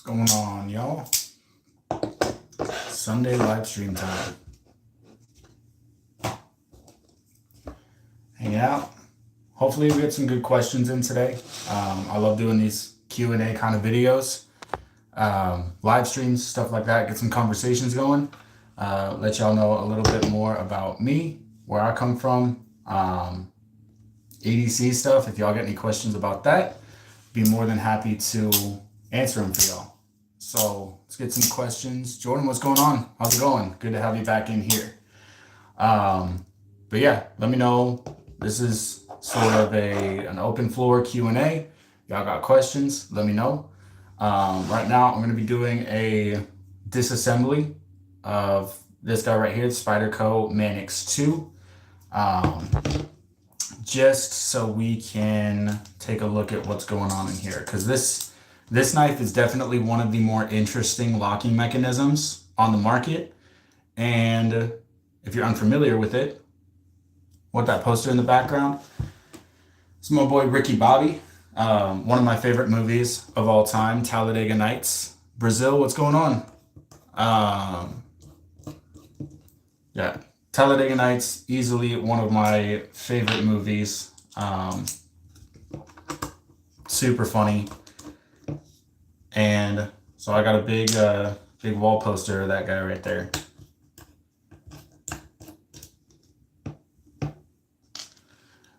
Going on, y'all? Sunday live stream time. Hanging out. Hopefully we get some good questions in today. I love doing these Q&A kind of videos, live streams, stuff like that. Get some conversations going. Let y'all know a little bit more about me, where I come from, EDC stuff. If y'all get any questions about that, be more than happy to answer them for y'all. So let's get some questions. Jordan, what's going on? How's it going? Good to have you back in here. But yeah, let me know. This is sort of an open floor Q&A. Y'all got questions, let me know. Right now I'm going to be doing a disassembly of this guy right here, the Spyderco Manix 2. Just so we can take a look at what's going on in here, because this knife is definitely one of the more interesting locking mechanisms on the market. And if you're unfamiliar with it, what that poster in the background, it's my boy Ricky Bobby, one of my favorite movies of all time, Talladega Nights. Brazil, what's going on? Yeah, Talladega Nights, easily one of my favorite movies. Super funny. And so I got a big wall poster of that guy right there.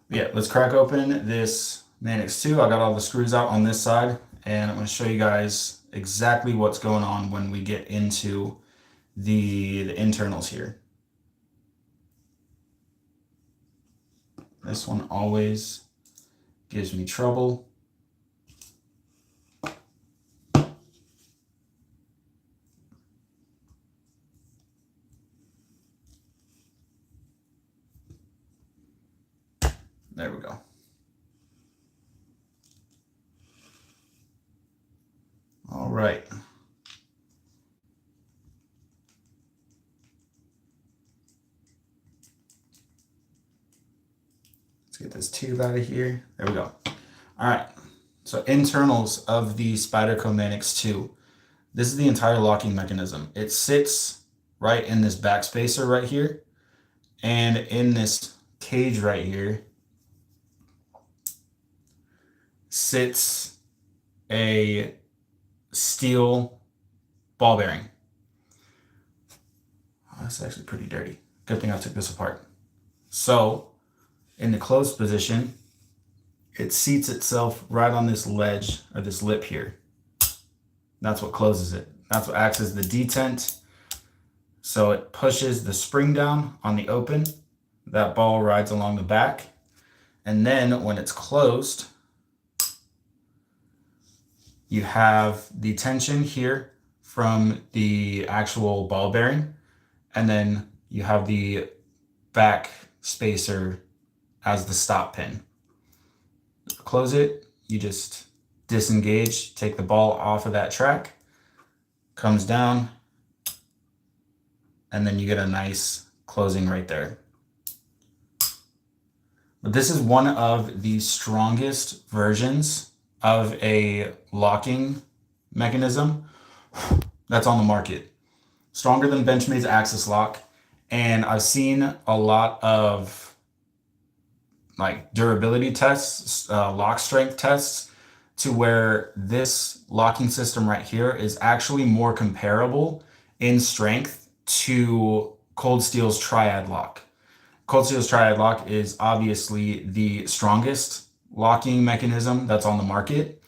Yeah, let's crack open this Manix 2. I got all the screws out on this side, and I'm going to show you guys exactly what's going on when we get into the internals here. This one always gives me trouble. There we go. All right. Let's get this tube out of here. There we go. All right. So internals of the Spyderco Manix 2. This is the entire locking mechanism. It sits right in this back spacer right here. And in this cage right here sits a steel ball bearing. Oh, that's actually pretty dirty. Good thing I took this apart. So in the closed position, it seats itself right on this ledge or this lip here. That's what closes it. That's what acts as the detent. So it pushes the spring down on the open. That ball rides along the back. And then when it's closed, you have the tension here from the actual ball bearing. And then you have the back spacer as the stop pin. Close it, you just disengage, take the ball off of that track, comes down, and then you get a nice closing right there. But this is one of the strongest versions of a locking mechanism that's on the market. Stronger than Benchmade's Axis Lock. And I've seen a lot of like durability tests, lock strength tests, to where this locking system right here is actually more comparable in strength to Cold Steel's Triad Lock. Cold Steel's Triad Lock is obviously the strongest locking mechanism that's on the market,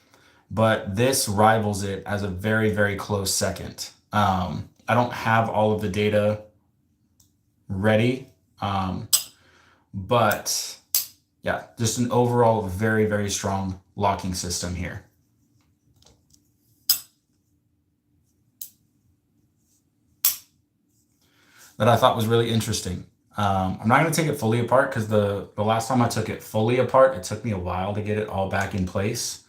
but this rivals it as a very, very close second. I don't have all of the data ready, But yeah, just an overall very, very strong locking system here. That I thought was really interesting. I'm not going to take it fully apart because the last time I took it fully apart, it took me a while to get it all back in place.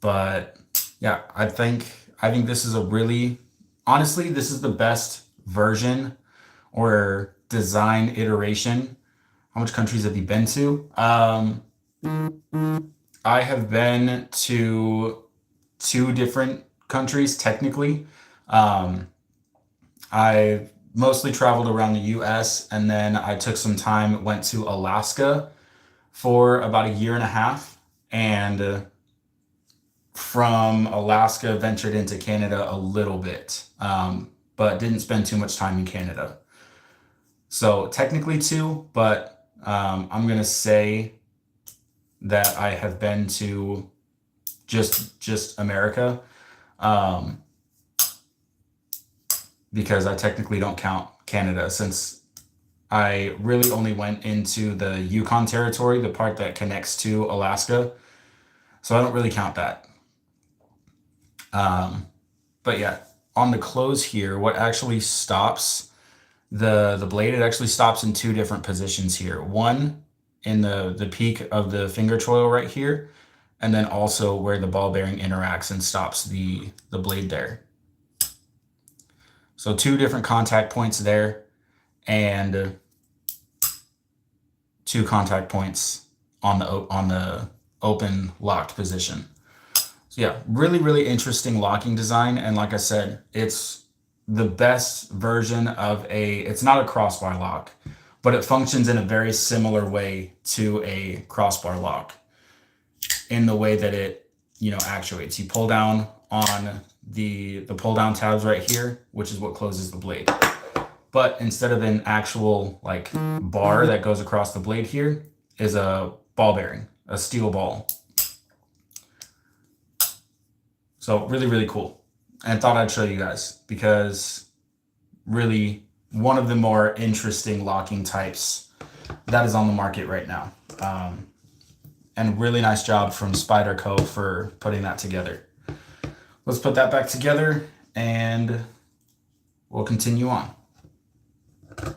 But yeah, I think this is a really, honestly, this is the best version or design iteration. How much countries have you been to? I have been to 2 different countries technically. I mostly traveled around the US, and then I took some time, went to Alaska for about a year and a half, and from Alaska ventured into Canada a little bit, but didn't spend too much time in Canada. So technically 2, but I'm gonna say that I have been to just America, because I technically don't count Canada, since I really only went into the Yukon territory, the part that connects to Alaska. So I don't really count that. But yeah, on the close here, what actually stops the blade, it actually stops in 2 different positions here. One in the peak of the finger choil right here, and then also where the ball bearing interacts and stops the blade there. So 2 different contact points there, and 2 contact points on the open locked position. So yeah, really, really interesting locking design. And like I said, it's the best version of it's not a crossbar lock, but it functions in a very similar way to a crossbar lock in the way that it, actuates. You pull down on the pull down tabs right here, which is what closes the blade. But instead of an actual like bar that goes across the blade here, is a ball bearing, a steel ball. So really, really cool. And I thought I'd show you guys because really one of the more interesting locking types that is on the market right now. And really nice job from Spyderco for putting that together. Let's put that back together and we'll continue on. Here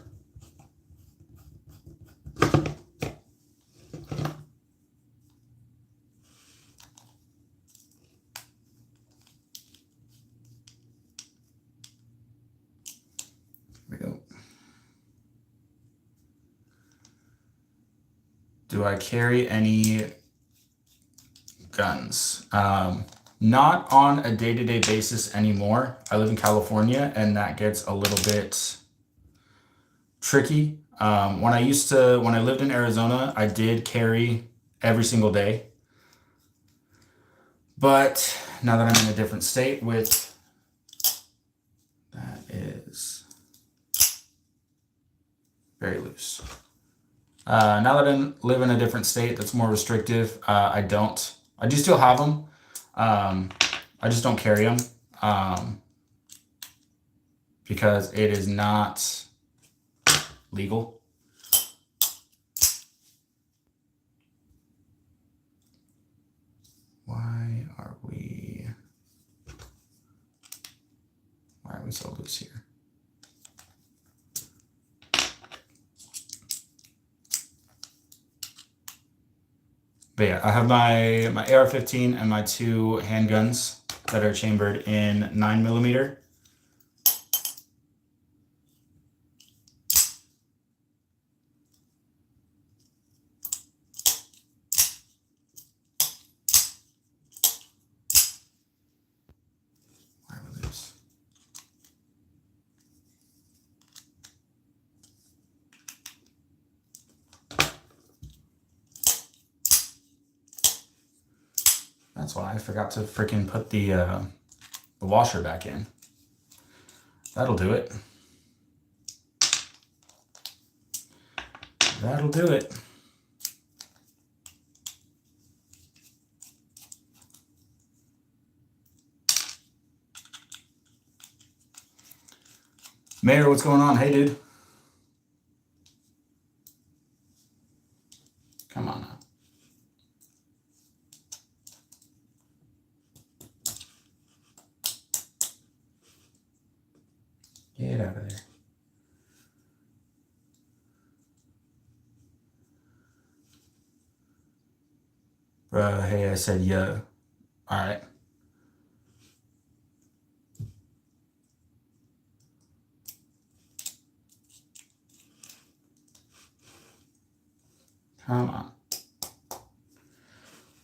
we go. Do I carry any guns? Not on a day-to-day basis anymore. I live in California and that gets a little bit tricky. When I lived in Arizona, I did carry every single day. But now that I'm in a different state that is very loose. Now that I live in a different state that's more restrictive, I do still have them. I just don't carry them because it is not legal. Why are we so loose here? But yeah, I have my AR-15 and my 2 handguns that are chambered in 9mm. Why are we loose? That's why I forgot to freaking put the washer back in. That'll do it. That'll do it. Mayor, what's going on? Hey, dude. Get out of there. Bruh, hey, I said yeah. All right. Come on.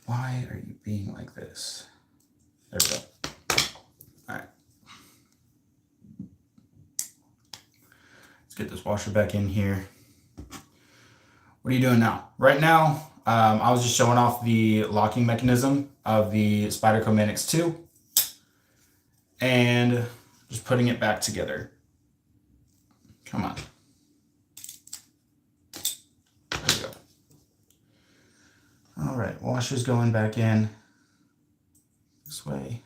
Why are you being like this? There we go. All right. Let's get this washer back in here. What are you doing now? Right now, I was just showing off the locking mechanism of the Spyderco Manix 2 and just putting it back together. Come on. There we go. All right, washer's going back in this way.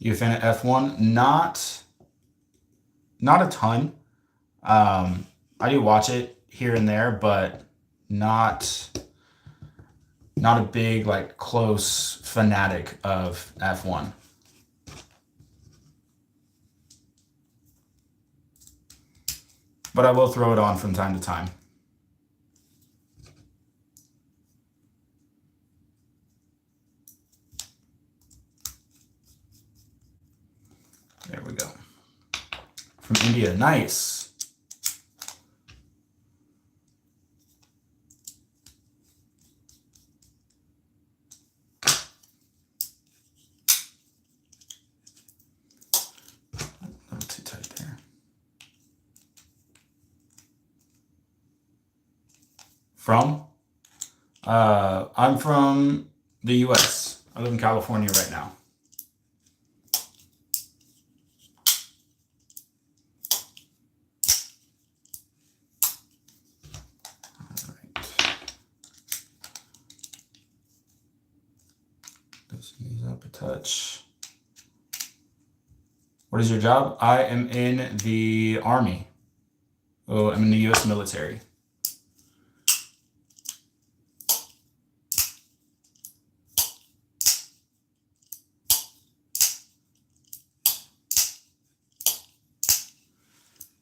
You a fan of F1? Not a ton. I do watch it here and there, but not a big, like, close fanatic of F1. But I will throw it on from time to time. There we go. From India, nice. A little too tight there. From? I'm from the US. I live in California right now. Loosen these up a touch. What is your job? I am in the Army. Oh, I'm in the US military.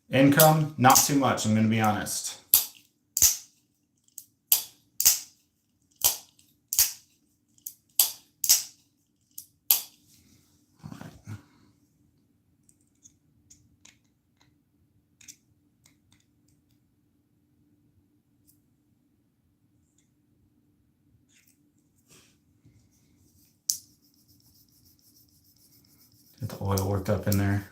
Income, not too much, I'm going to be honest. All right. Get the oil worked up in there.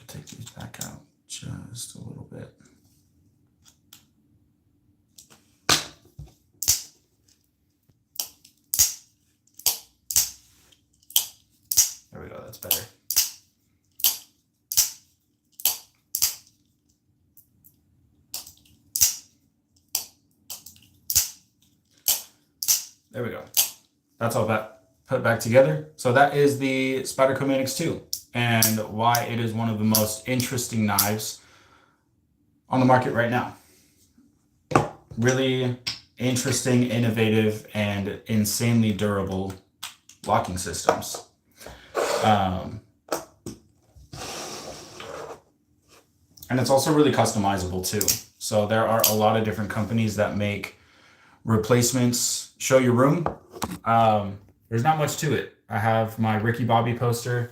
Take these back out just a little bit. There we go, that's better. There we go. That's all that put back together. So that is the Spyderco Manix 2 and why it is one of the most interesting knives on the market right now. Really interesting, innovative, and insanely durable locking systems. And it's also really customizable too. So there are a lot of different companies that make replacements. Show your room. There's not much to it. I have my Ricky Bobby poster,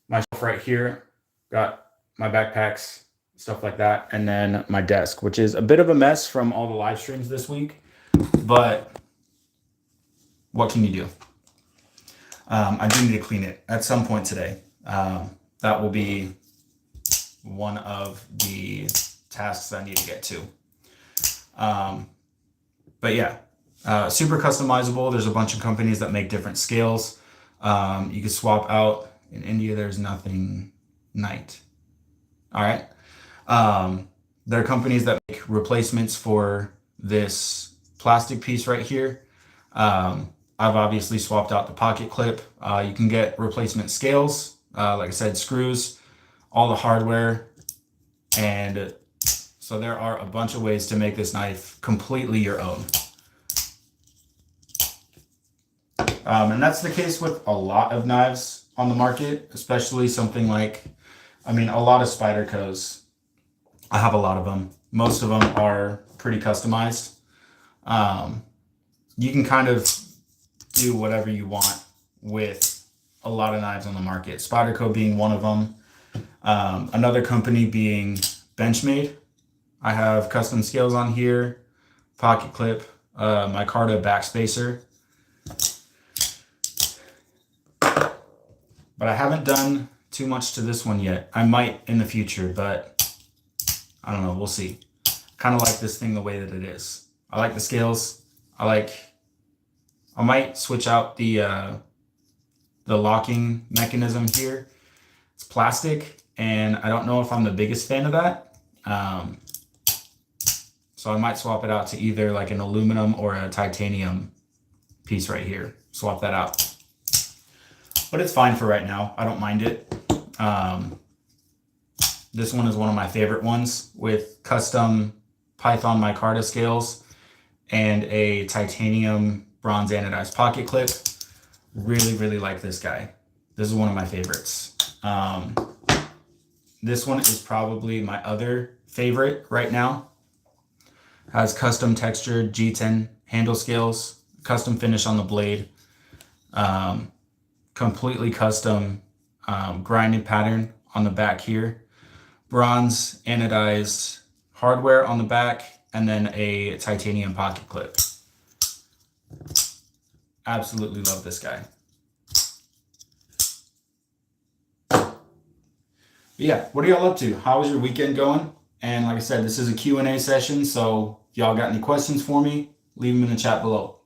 my shelf right here, got my backpacks, stuff like that, and then my desk, which is a bit of a mess from all the live streams this week, but what can you do? I do need to clean it at some point today. That will be one of the tasks I need to get to. But yeah, super customizable. There's a bunch of companies that make different scales. You can swap out. In India, there's nothing night. All right. There are companies that make replacements for this plastic piece right here. I've obviously swapped out the pocket clip. You can get replacement scales, like I said, screws, all the hardware, and So there are a bunch of ways to make this knife completely your own. And that's the case with a lot of knives on the market, especially something like, a lot of Spydercos. I have a lot of them. Most of them are pretty customized. You can kind of do whatever you want with a lot of knives on the market. Spyderco being one of them. Another company being Benchmade. I have custom scales on here, pocket clip, micarta backspacer. But I haven't done too much to this one yet. I might in the future, but I don't know. We'll see. Kind of like this thing the way that it is. I like the scales. I might switch out the locking mechanism here. It's plastic, and I don't know if I'm the biggest fan of that. So I might swap it out to either like an aluminum or a titanium piece right here. Swap that out. But it's fine for right now. I don't mind it. This one is one of my favorite ones with custom Python micarta scales and a titanium bronze anodized pocket clip. Really, really like this guy. This is one of my favorites. This one is probably my other favorite right now. Has custom textured G10 handle scales, custom finish on the blade, completely custom grinded pattern on the back here, bronze anodized hardware on the back, and then a titanium pocket clip. Absolutely love this guy. But yeah, what are y'all up to? How was your weekend going? And like I said, this is a Q&A session, so if y'all got any questions for me, leave them in the chat below.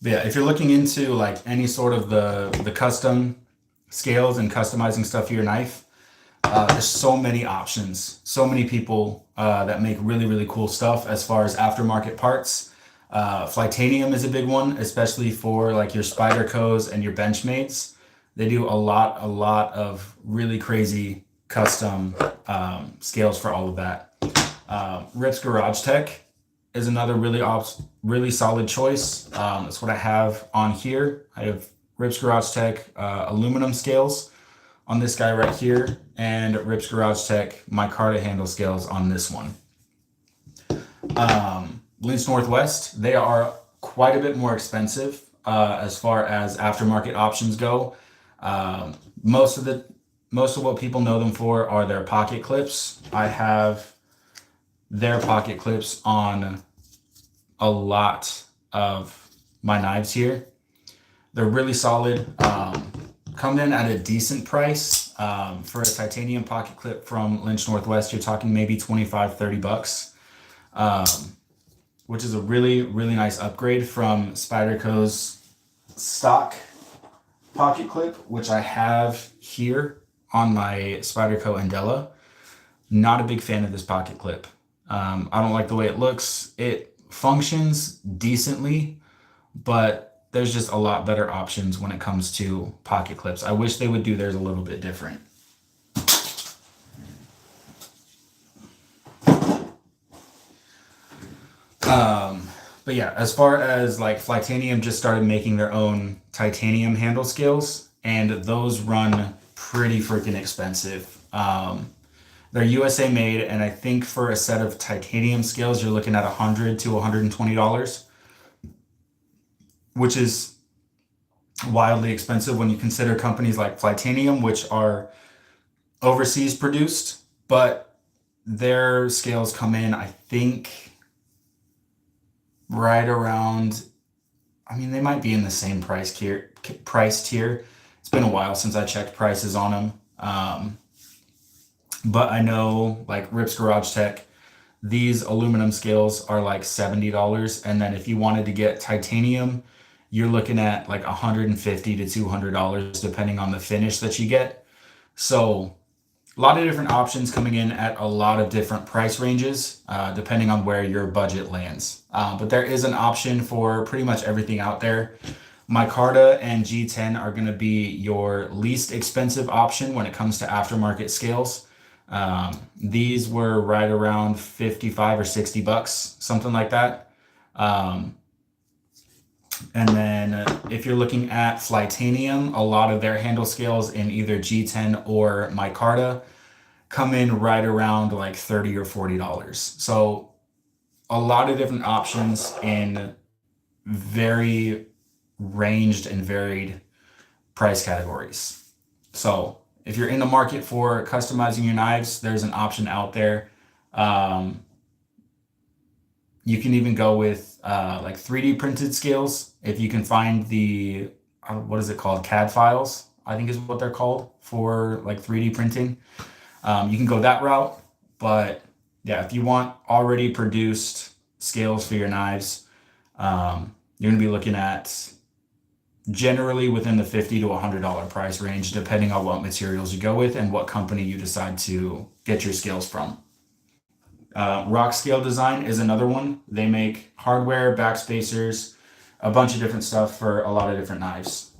But yeah, if you're looking into like any sort of the custom scales and customizing stuff for your knife, there's so many options, so many people that make really, really cool stuff as far as aftermarket parts. Flytanium is a big one, especially for like your Spydercos and your Benchmates. They do a lot of really crazy custom scales for all of that. Rip's Garage Tech is another really solid choice. That's what I have on here. I have Rip's Garage Tech aluminum scales on this guy right here, and Rip's Garage Tech micarta handle scales on this one. Lynch Northwest, they are quite a bit more expensive as far as aftermarket options go. Most of what people know them for are their pocket clips. I have their pocket clips on a lot of my knives here. They're really solid. Come in at a decent price. For a titanium pocket clip from Lynch Northwest, you're talking maybe 25, 30 bucks, which is a really, really nice upgrade from Spyderco's stock pocket clip, which I have here on my Spyderco Andela. Not a big fan of this pocket clip. I don't like the way it looks. It functions decently, but there's just a lot better options when it comes to pocket clips. I wish they would do theirs a little bit different. But yeah, as far as like Flytanium just started making their own titanium handle scales, and those run pretty freaking expensive. They're USA made, and I think for a set of titanium scales, you're looking at $100 to $120, which is wildly expensive when you consider companies like Flytanium, which are overseas produced, but their scales come in, I think, right around, they might be in the same price tier. It's been a while since I checked prices on them. But I know like Rip's Garage Tech, these aluminum scales are like $70. And then if you wanted to get titanium, you're looking at like $150 to $200 depending on the finish that you get. So a lot of different options coming in at a lot of different price ranges, depending on where your budget lands. But there is an option for pretty much everything out there. Micarta and G10 are going to be your least expensive option when it comes to aftermarket scales. These were right around 55 or 60 bucks, something like that. And then if you're looking at Flytanium, a lot of their handle scales in either G10 or micarta come in right around like $30 or $40. So a lot of different options in very ranged and varied price categories. So if you're in the market for customizing your knives, there's an option out there. You can even go with like 3D printed scales. If you can find the, what is it called? CAD files, I think is what they're called for like 3D printing. You can go that route. But yeah, if you want already produced scales for your knives, you're going to be looking at generally within the $50 to $100 price range, depending on what materials you go with and what company you decide to get your scales from. Rock Scale Design is another one. They make hardware, backspacers, a bunch of different stuff for a lot of different knives.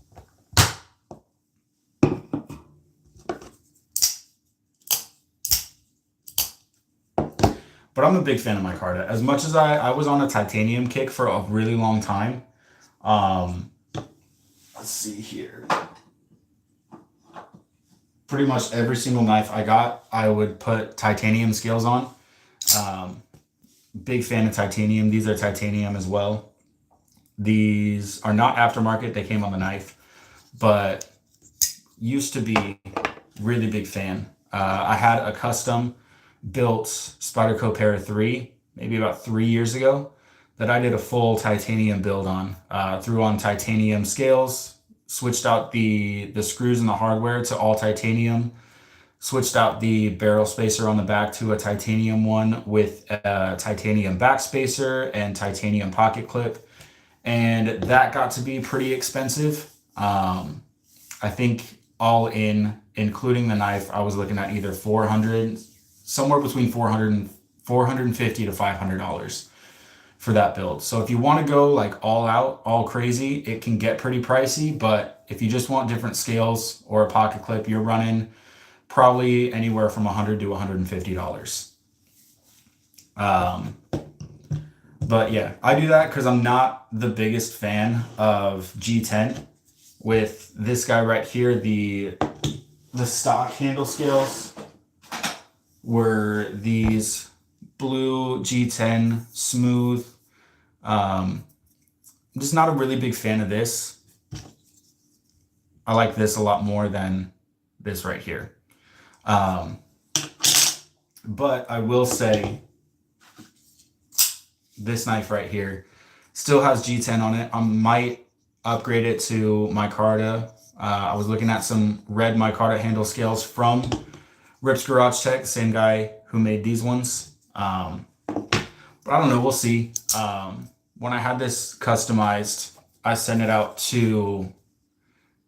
But I'm a big fan of micarta. As much as I was on a titanium kick for a really long time. Let's see here. Pretty much every single knife I got, I would put titanium scales on. Big fan of titanium. These are titanium as well. These are not aftermarket. They came on the knife, but used to be really big fan. I had a custom built Spyderco Para 3 maybe about 3 years ago that I did a full titanium build on. Threw on titanium scales, switched out the screws and the hardware to all titanium, switched out the barrel spacer on the back to a titanium one with a titanium backspacer and titanium pocket clip. And that got to be pretty expensive. I think all in, including the knife, I was looking at either somewhere between $450 to $500 for that build. So if you want to go like all out, all crazy, it can get pretty pricey. But if you just want different scales or a pocket clip, you're running probably anywhere from $100 to $150. But yeah, I do that because I'm not the biggest fan of G10. With this guy right here, the stock handle scales were these blue G10 smooth. I'm just not a really big fan of this. I like this a lot more than this right here. But I will say this knife right here still has G10 on it. I might upgrade it to micarta. I was looking at some red micarta handle scales from Rips Garage Tech, the same guy who made these ones. But I don't know, we'll see. When I had this customized, I sent it out to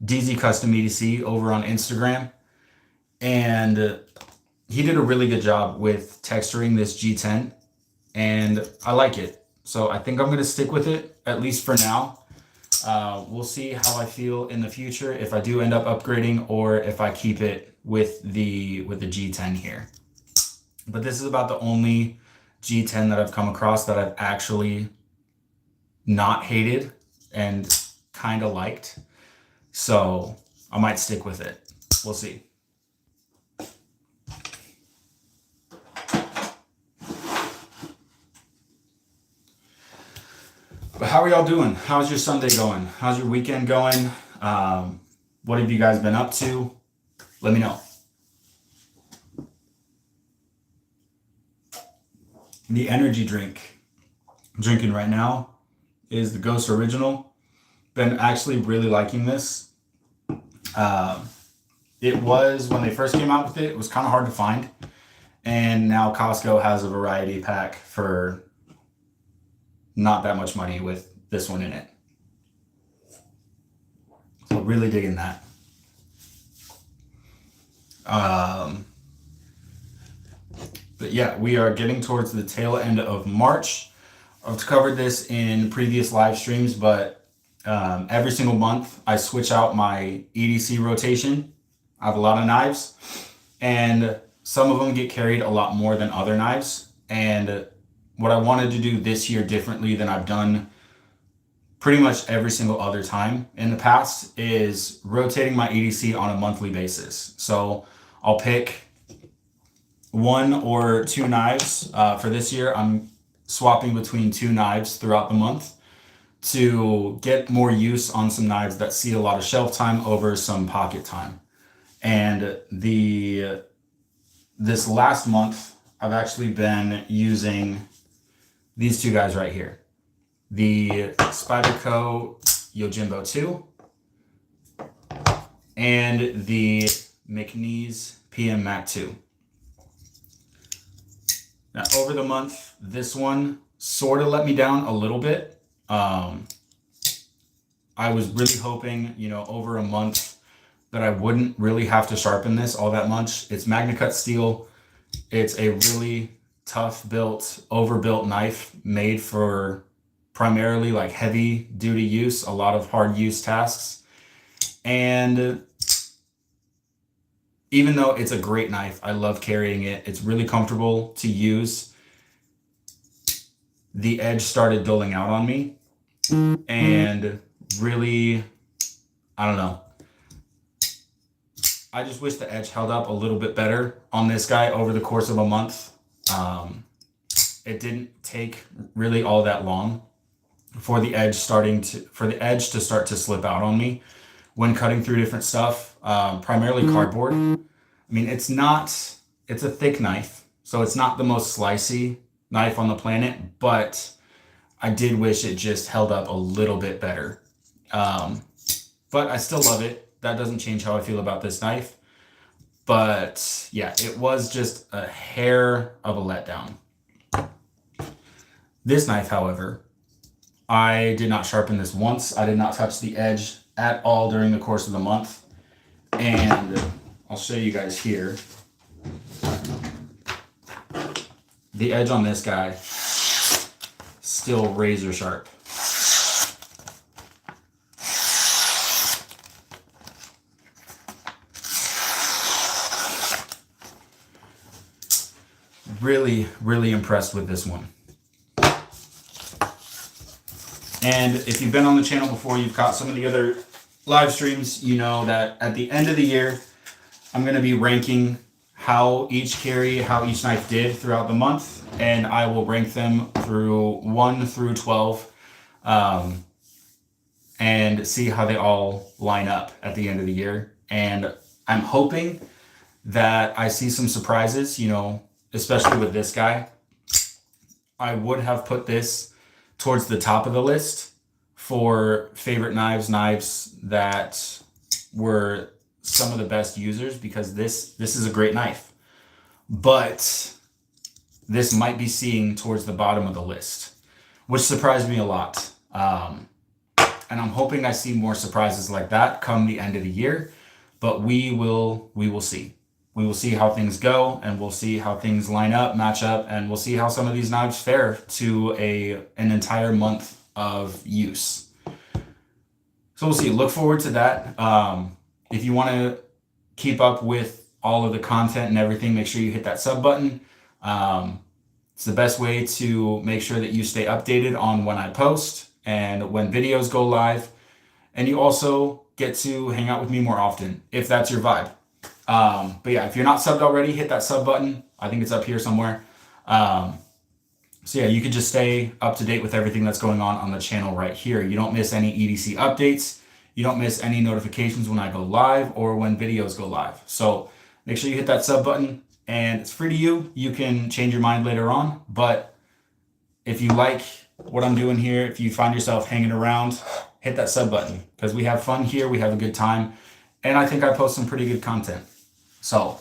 DZ Custom EDC over on Instagram. And he did a really good job with texturing this G10. And I like it. So I think I'm going to stick with it, at least for now. We'll see how I feel in the future if I do end up upgrading or if I keep it with the G10 here. But this is about the only G10 that I've come across that I've actually not hated and kind of liked. So I might stick with it. We'll see. But how are y'all doing? How's your Sunday going? How's your weekend going? What have you guys been up to? Let me know. The energy drink I'm drinking right now is the Ghost Original. Been actually really liking this. It was, when they first came out with it, it was kind of hard to find. And now Costco has a variety pack for not that much money with this one in it. So really digging that. But yeah, we are getting towards the tail end of March. I've covered this in previous live streams, but every single month I switch out my EDC rotation. I have a lot of knives, and some of them get carried a lot more than other knives. And what I wanted to do this year differently than I've done pretty much every single other time in the past is rotating my EDC on a monthly basis. So I'll pick 1 or 2 knives. For this year, I'm swapping between 2 knives throughout the month to get more use on some knives that see a lot of shelf time over some pocket time. And this last month, I've actually been using these 2 guys right here. The Spyderco Yojimbo 2 and the McNeese PM Mac 2. Now, over the month, this one sort of let me down a little bit. I was really hoping, over a month that I wouldn't really have to sharpen this all that much. It's Magna Cut steel. It's a really tough built, overbuilt knife made for primarily like heavy duty use, a lot of hard use tasks. And even though it's a great knife, I love carrying it. It's really comfortable to use. The edge started dulling out on me and really, I don't know. I just wish the edge held up a little bit better on this guy over the course of a month. It didn't take really all that long for the edge to start to slip out on me when cutting through different stuff, primarily cardboard. I mean, it's a thick knife, so it's not the most slicey knife on the planet, but I did wish it just held up a little bit better. But I still love it. That doesn't change how I feel about this knife. But yeah, it was just a hair of a letdown. This knife, however, I did not sharpen this once. I did not touch the edge at all during the course of the month. And I'll show you guys here. The edge on this guy, still razor sharp. Really, really impressed with this one. And if you've been on the channel before, you've caught some of the other live streams, you know that at the end of the year, I'm going to be ranking how each knife did throughout the month, and I will rank them through 1 through 12 and see how they all line up at the end of the year. And I'm hoping that I see some surprises, especially with this guy. I would have put this towards the top of the list for favorite knives that were some of the best users, because this is a great knife. But this might be seeing towards the bottom of the list, which surprised me a lot. And I'm hoping I see more surprises like that come the end of the year, but we will see. We will see how things go, and we'll see how things line up, match up, and we'll see how some of these knives fare to an entire month of use. So we'll see. Look forward to that. If you want to keep up with all of the content and everything, make sure you hit that sub button. It's the best way to make sure that you stay updated on when I post and when videos go live. And you also get to hang out with me more often, if that's your vibe. But yeah, if you're not subbed already, hit that sub button. I think it's up here somewhere. So yeah, you can just stay up to date with everything that's going on the channel right here. You don't miss any EDC updates. You don't miss any notifications when I go live or when videos go live. So make sure you hit that sub button, and it's free to you. You can change your mind later on, but if you like what I'm doing here, if you find yourself hanging around, hit that sub button, because we have fun here. We have a good time. And I think I post some pretty good content. So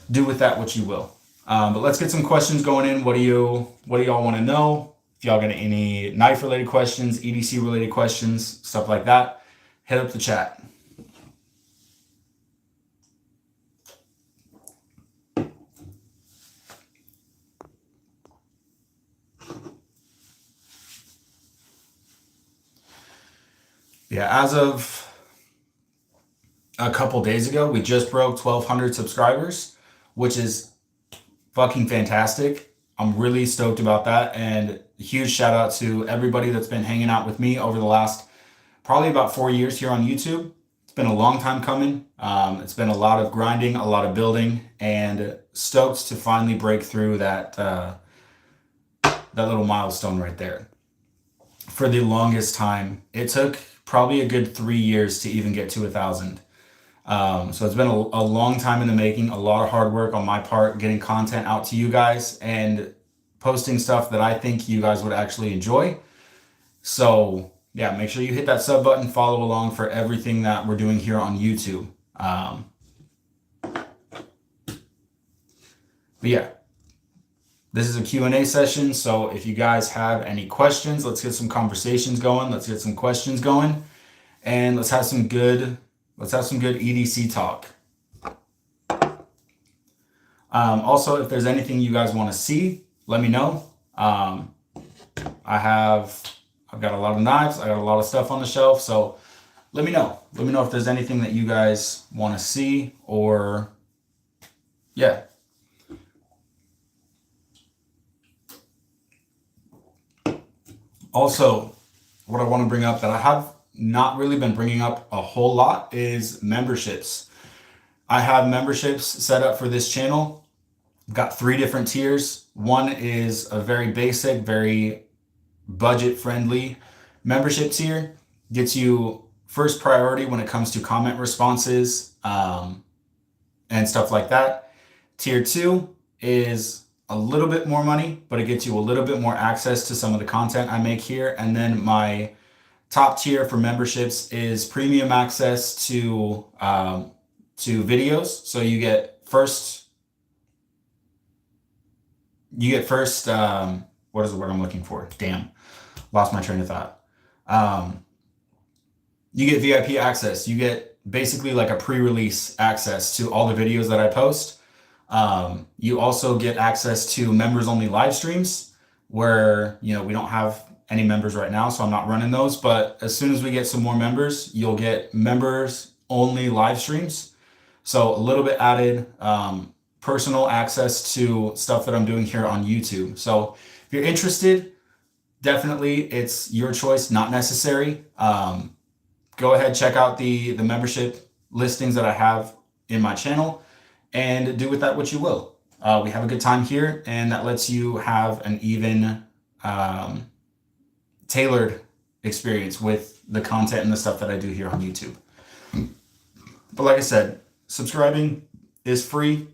do with that what you will. But let's get some questions going in. What do y'all want to know? If y'all got any knife related questions, EDC related questions, stuff like that, hit up the chat. Yeah, as of a couple days ago, we just broke 1,200 subscribers, which is fucking fantastic. I'm really stoked about that, and a huge shout out to everybody that's been hanging out with me over the last probably about 4 years here on YouTube. It's been a long time coming. It's been a lot of grinding, a lot of building, and stoked to finally break through that little milestone right there. For the longest time, it took probably a good 3 years to even get to 1,000. So it's been a long time in the making, a lot of hard work on my part, getting content out to you guys and posting stuff that I think you guys would actually enjoy. So yeah, make sure you hit that sub button, follow along for everything that we're doing here on YouTube. But yeah, this is a Q&A session. So if you guys have any questions, let's get some conversations going. Let's get some questions going, and let's have some good EDC talk. Also, if there's anything you guys want to see, let me know. I've got a lot of knives. I got a lot of stuff on the shelf. So let me know. Let me know if there's anything that you guys want to see, or yeah. Also, what I want to bring up that I have not really been bringing up a whole lot is memberships. I have memberships set up for this channel. I've got 3 different tiers. One is a very basic, very budget friendly membership tier. Gets you first priority when it comes to comment responses and stuff like that. Tier 2 is a little bit more money, but it gets you a little bit more access to some of the content I make here. And then my top tier for memberships is premium access to videos. So you get first, what is the word I'm looking for? Damn, lost my train of thought. You get VIP access. You get basically like a pre-release access to all the videos that I post. You also get access to members only live streams where, we don't have any members right now, so I'm not running those. But as soon as we get some more members, you'll get members only live streams. So a little bit added personal access to stuff that I'm doing here on YouTube. So if you're interested, definitely it's your choice, not necessary. Go ahead, check out the membership listings that I have in my channel and do with that what you will. We have a good time here, and that lets you have an even tailored experience with the content and the stuff that I do here on YouTube. But like I said, subscribing is free,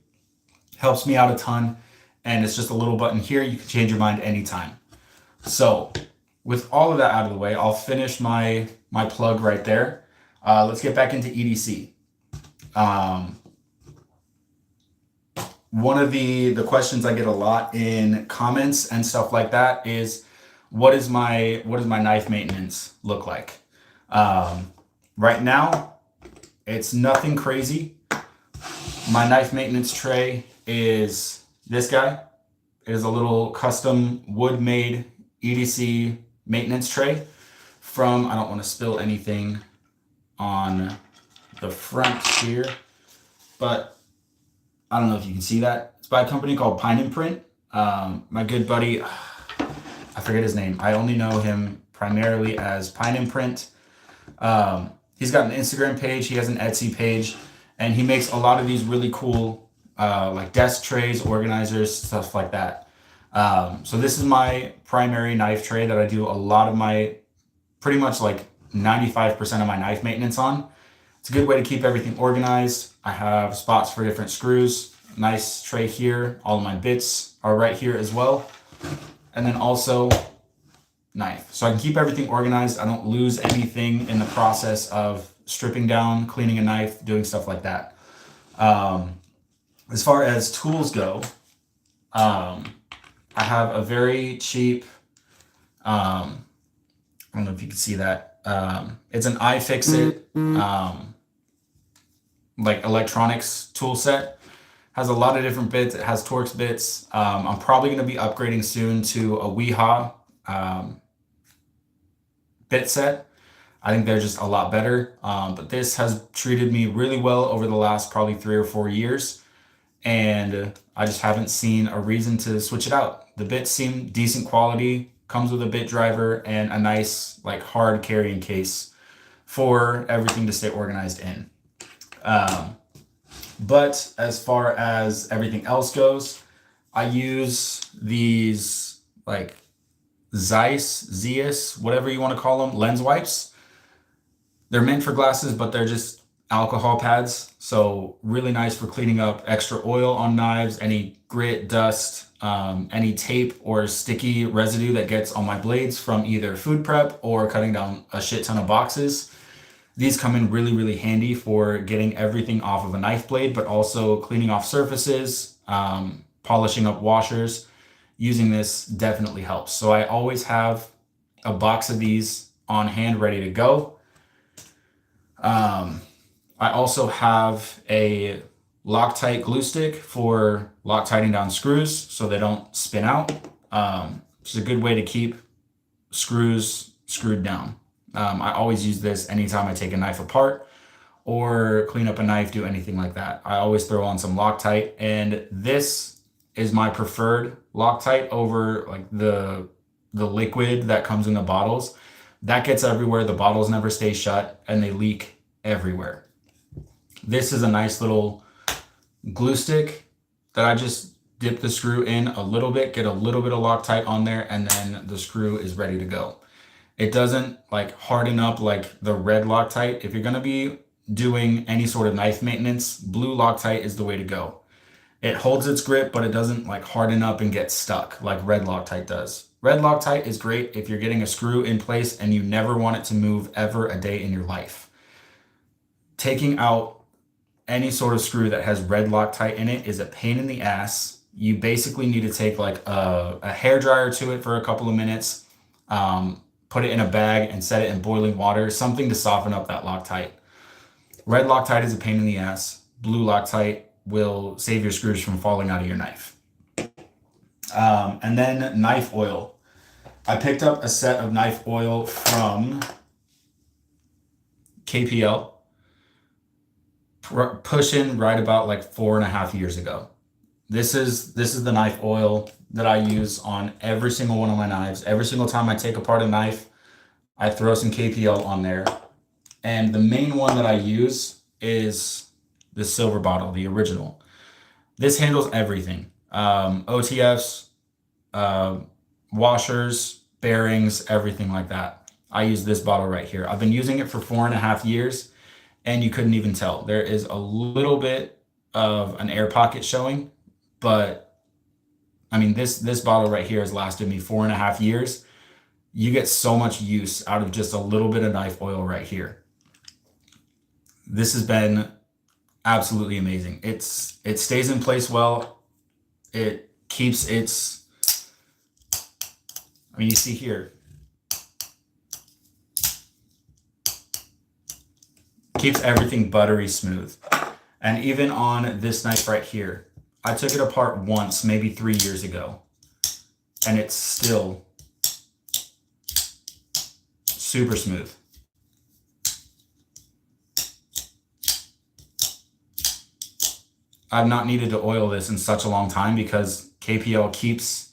helps me out a ton, and it's just a little button here. You can change your mind anytime. So with all of that out of the way, I'll finish my plug right there. Let's get back into EDC. One of the questions I get a lot in comments and stuff like that is, what does my knife maintenance look like? Right now, it's nothing crazy. My knife maintenance tray is this guy. It is a little custom wood-made EDC maintenance tray from, I don't want to spill anything on the front here, but I don't know if you can see that. It's by a company called Pine and Print. My good buddy, I forget his name. I only know him primarily as Pine and Print. He's got an Instagram page. He has an Etsy page, and he makes a lot of these really cool like desk trays, organizers, stuff like that. So this is my primary knife tray that I do a lot of my, pretty much like 95% of my knife maintenance on. It's a good way to keep everything organized. I have spots for different screws. Nice tray here. All of my bits are right here as well. And then also knife. So I can keep everything organized. I don't lose anything in the process of stripping down, cleaning a knife, doing stuff like that. As far as tools go, I have a very cheap, I don't know if you can see that, It's an iFixit like electronics tool set. Has a lot of different bits. It has Torx bits. I'm probably going to be upgrading soon to a Weehaw bit set. I think they're just a lot better. But this has treated me really well over the last probably 3 or 4 years. And I just haven't seen a reason to switch it out. The bits seem decent quality, comes with a bit driver and a nice like hard carrying case for everything to stay organized in. But as far as everything else goes, I use these like Zeiss, whatever you want to call them, lens wipes. They're meant for glasses, but they're just alcohol pads. So really nice for cleaning up extra oil on knives, any grit, dust, any tape or sticky residue that gets on my blades from either food prep or cutting down a shit ton of boxes. These come in really, really handy for getting everything off of a knife blade, but also cleaning off surfaces, polishing up washers. Using this definitely helps. So I always have a box of these on hand ready to go. I also have a Loctite glue stick for Loctiting down screws so they don't spin out. It's a good way to keep screws screwed down. I always use this anytime I take a knife apart or clean up a knife, do anything like that. I always throw on some Loctite, and this is my preferred Loctite over like the liquid that comes in the bottles. That gets everywhere. The bottles never stay shut and they leak everywhere. This is a nice little glue stick that I just dip the screw in a little bit, get a little bit of Loctite on there, and then the screw is ready to go. It doesn't like harden up like the red Loctite. If you're going to be doing any sort of knife maintenance, blue Loctite is the way to go. It holds its grip, but it doesn't like harden up and get stuck like red Loctite does. Red Loctite is great if you're getting a screw in place and you never want it to move ever a day in your life. Taking out any sort of screw that has red Loctite in it is a pain in the ass. You basically need to take like a hairdryer to it for a couple of minutes, put it in a bag and set it in boiling water, something to soften up that Loctite. Red Loctite is a pain in the ass. Blue Loctite will save your screws from falling out of your knife. And then knife oil. I picked up a set of knife oil from KPL, pushing right about like 4.5 years ago. This is the knife oil that I use on every single one of my knives. Every single time I take apart a knife, I throw some KPL on there. And the main one that I use is the silver bottle, the original. This handles everything. OTFs, washers, bearings, everything like that. I use this bottle right here. I've been using it for 4.5 years and you couldn't even tell. There is a little bit of an air pocket showing, but I mean, this bottle right here has lasted me 4.5 years. You get so much use out of just a little bit of knife oil right here. This has been absolutely amazing. It stays in place well. It keeps its, I mean, you see here, keeps everything buttery smooth. And even on this knife right here, I took it apart once, maybe 3 years ago, and it's still super smooth. I've not needed to oil this in such a long time because KPL keeps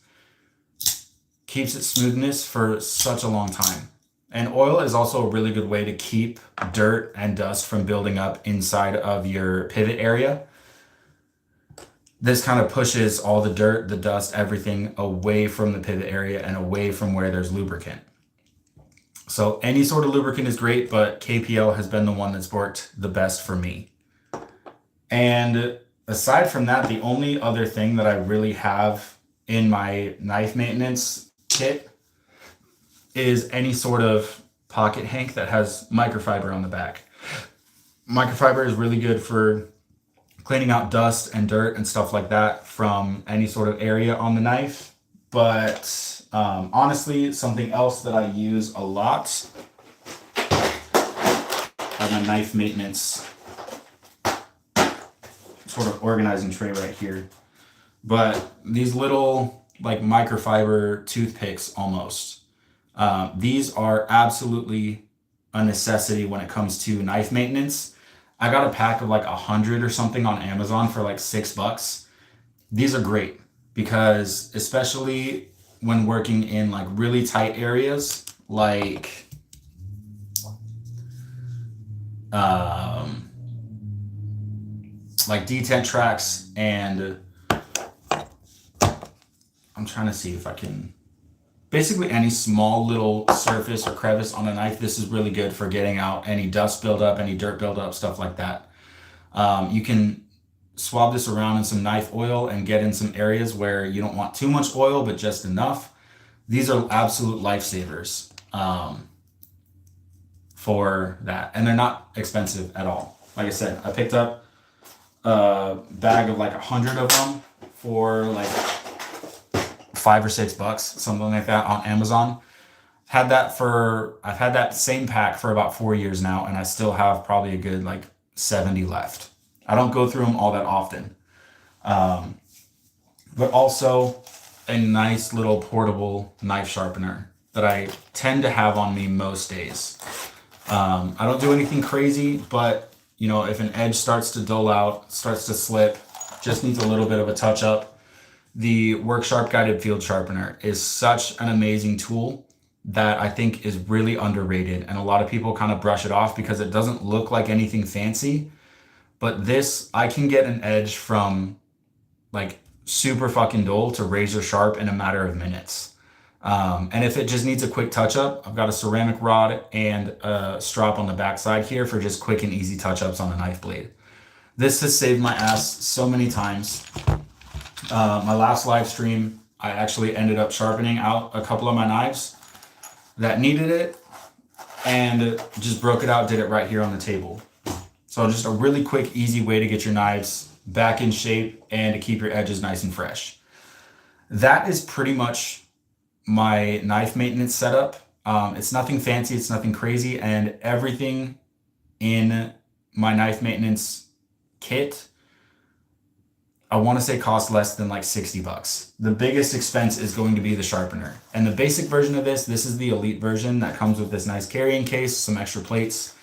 its smoothness for such a long time. And oil is also a really good way to keep dirt and dust from building up inside of your pivot area. This kind of pushes all the dirt, the dust, everything away from the pivot area and away from where there's lubricant. So any sort of lubricant is great, but KPL has been the one that's worked the best for me. And aside from that, the only other thing that I really have in my knife maintenance kit is any sort of pocket hank that has microfiber on the back. Microfiber is really good for cleaning out dust and dirt and stuff like that from any sort of area on the knife. But honestly, something else that I use a lot I have my knife maintenance sort of organizing tray right here. But these little like microfiber toothpicks almost, these are absolutely a necessity when it comes to knife maintenance. I got a pack of like 100 or something on Amazon for like $6. These are great because especially when working in like really tight areas like detent tracks, and I'm trying to see if I can, basically any small little surface or crevice on a knife, this is really good for getting out any dust buildup, any dirt buildup, stuff like that. You can swab this around in some knife oil and get in some areas where you don't want too much oil, but just enough. These are absolute lifesavers for that. And they're not expensive at all. Like I said, I picked up a bag of like 100 of them for like $5 or $6, something like that on Amazon. I've had that same pack for about 4 years now, and I still have probably a good like 70 left. I don't go through them all that often. But also a nice little portable knife sharpener that I tend to have on me most days. I don't do anything crazy, but you know, if an edge starts to dull out, starts to slip, just needs a little bit of a touch up, the Work Sharp Guided Field Sharpener is such an amazing tool that I think is really underrated. And a lot of people kind of brush it off because it doesn't look like anything fancy. But this, I can get an edge from like super fucking dull to razor sharp in a matter of minutes. And if it just needs a quick touch up, I've got a ceramic rod and a strap on the backside here for just quick and easy touch ups on the knife blade. This has saved my ass so many times. My last live stream, I actually ended up sharpening out a couple of my knives that needed it and just broke it out, did it right here on the table. So just a really quick, easy way to get your knives back in shape and to keep your edges nice and fresh. That is pretty much my knife maintenance setup. It's nothing fancy, it's nothing crazy, and everything in my knife maintenance kit, I want to say cost less than like $60. The biggest expense is going to be the sharpener. And the basic version of this is the elite version that comes with this nice carrying case, some extra plates.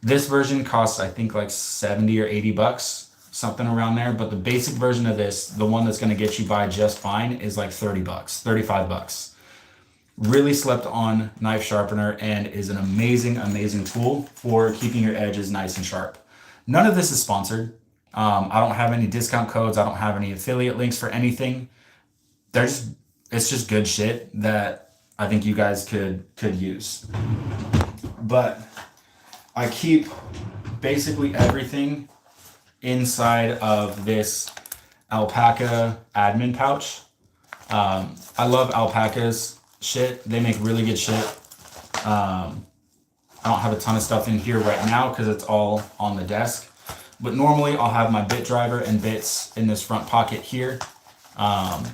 This version costs, I think, like 70 or $80, something around there. But the basic version of this, the one that's going to get you by just fine, is like $30, $35. Really slept on knife sharpener and is an amazing, amazing tool for keeping your edges nice and sharp. None of this is sponsored. I don't have any discount codes. I don't have any affiliate links for anything. It's just good shit that I think you guys could use. But I keep basically everything inside of this alpaca admin pouch. I love alpacas shit. They make really good shit. I don't have a ton of stuff in here right now because it's all on the desk. But normally I'll have my bit driver and bits in this front pocket here. I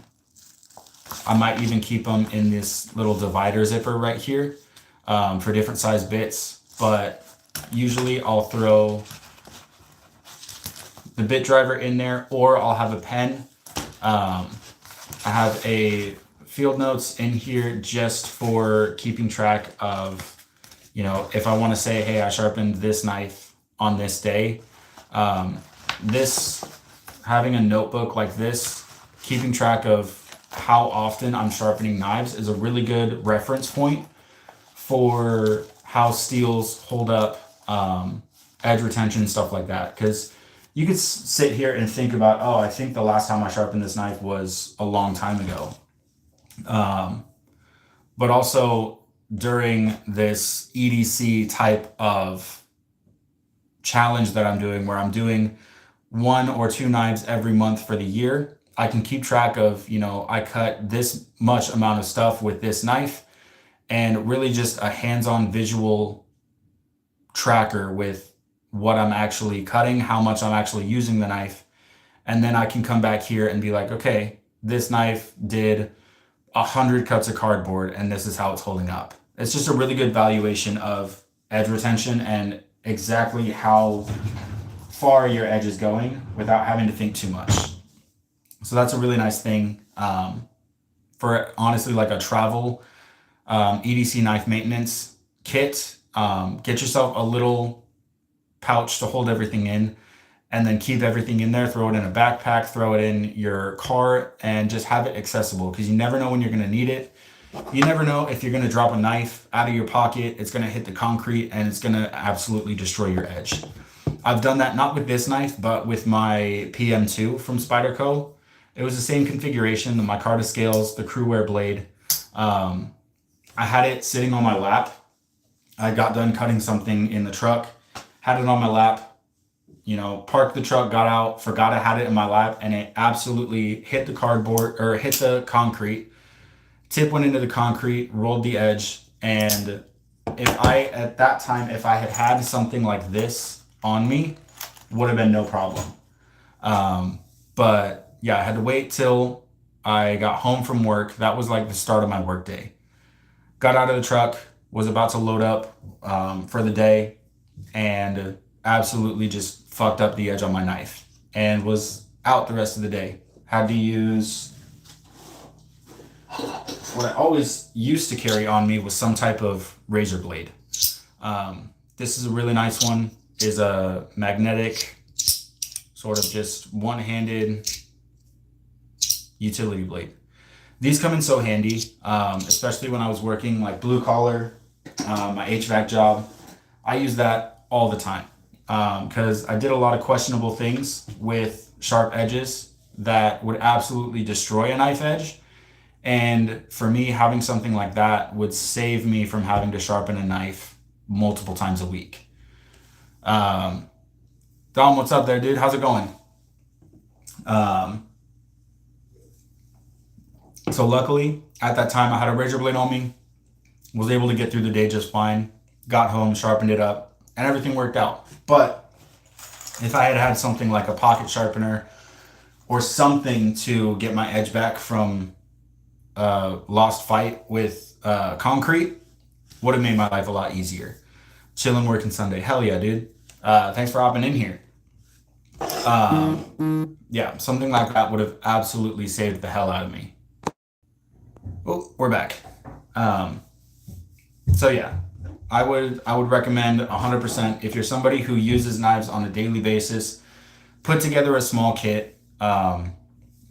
might even keep them in this little divider zipper right here for different size bits. But usually I'll throw the bit driver in there, or I'll have a pen. I have a field notes in here just for keeping track of, you know, if I want to say, hey, I sharpened this knife on this day. Having a notebook like this, keeping track of how often I'm sharpening knives is a really good reference point for how steels hold up, edge retention, stuff like that. Because you could sit here and think about, oh, I think the last time I sharpened this knife was a long time ago. But also during this EDC type of challenge that I'm doing, where I'm doing 1 or 2 knives every month for the year, I can keep track of, you know, I cut this much amount of stuff with this knife, and really just a hands-on visual tracker with what I'm actually cutting, how much I'm actually using the knife. And then I can come back here and be like, okay, this knife did 100 cuts of cardboard and this is how it's holding up. It's just a really good valuation of edge retention and exactly how far your edge is going without having to think too much. So that's a really nice thing for honestly like a travel EDC knife maintenance kit. Get yourself a little pouch to hold everything in, and then keep everything in there. Throw it in a backpack, throw it in your car, and just have it accessible, because you never know when you're going to need it. You never know if you're going to drop a knife out of your pocket, it's going to hit the concrete and it's going to absolutely destroy your edge. I've done that not with this knife, but with my PM2 from Spyderco. It was the same configuration, the micarta scales, the crewware blade. I had it sitting on my lap. I got done cutting something in the truck, had it on my lap, parked the truck, got out, forgot I had it in my lap, and it absolutely hit the cardboard or hit the concrete. Tip went into the concrete, rolled the edge, and at that time, if I had had something like this on me, would have been no problem. But yeah, I had to wait till I got home from work. That was like the start of my work day. Got out of the truck, was about to load up for the day, and absolutely just fucked up the edge on my knife and was out the rest of the day. Had to use what I always used to carry on me was some type of razor blade. This is a really nice one. Is a magnetic, sort of just one-handed utility blade. These come in so handy, especially when I was working like blue collar, my HVAC job. I use that all the time because I did a lot of questionable things with sharp edges that would absolutely destroy a knife edge. And for me, having something like that would save me from having to sharpen a knife multiple times a week. Dom, what's up there, dude? How's it going? So luckily, at that time, I had a razor blade on me, was able to get through the day just fine, got home, sharpened it up, and everything worked out. But if I had had something like a pocket sharpener or something to get my edge back from lost fight with concrete, would have made my life a lot easier. Chilling, working Sunday. Hell yeah, dude. Thanks for hopping in here. Yeah, something like that would have absolutely saved the hell out of me. Oh, we're back. So yeah, I would recommend 100%, if you're somebody who uses knives on a daily basis, put together a small kit, a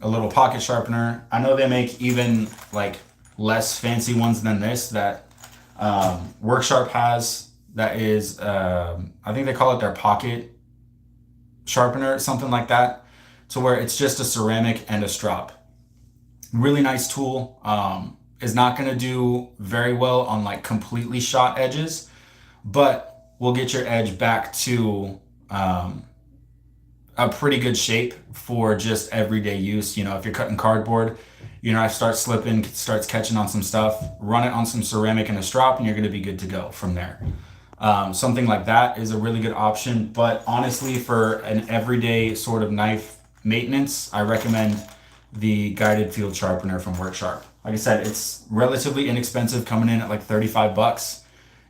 little pocket sharpener. I know they make even like less fancy ones than this that Worksharp has. That is, I think they call it their pocket sharpener, something like that, to where it's just a ceramic and a strop. Really nice tool. Is not going to do very well on like completely shot edges, but will get your edge back to a pretty good shape for just everyday use. If you're cutting cardboard, your knife starts slipping, starts catching on some stuff, run it on some ceramic and a strop, and you're going to be good to go from there. Something like that is a really good option. But honestly, for an everyday sort of knife maintenance, I recommend the guided field sharpener from Worksharp. Like I said, it's relatively inexpensive, coming in at like $35.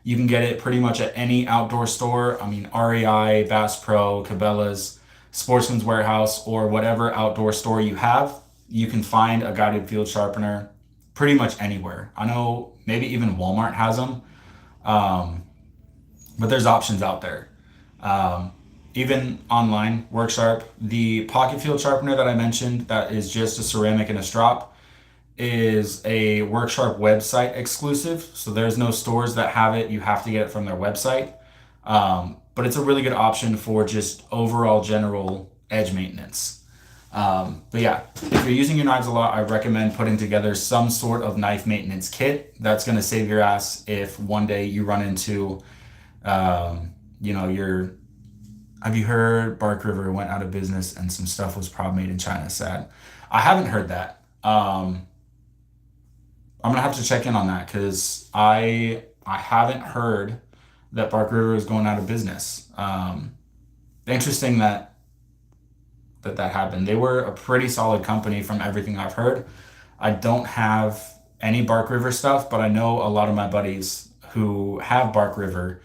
You can get it pretty much at any outdoor store. I mean, REI, Bass Pro, Cabela's, Sportsman's Warehouse, or whatever outdoor store you have, you can find a guided field sharpener pretty much anywhere. I know maybe even Walmart has them, but there's options out there. Even online, Worksharp, the pocket field sharpener that I mentioned, that is just a ceramic and a strop, is a Worksharp website exclusive. So there's no stores that have it. You have to get it from their website. But it's a really good option for just overall general edge maintenance. But yeah, if you're using your knives a lot, I recommend putting together some sort of knife maintenance kit. That's going to save your ass if one day you run into, have you heard Bark River went out of business and some stuff was probably made in China? Sad. I haven't heard that. I'm gonna have to check in on that, because I haven't heard that Bark River is going out of business. Interesting that happened. They were a pretty solid company from everything I've heard. I don't have any Bark River stuff, but I know a lot of my buddies who have Bark River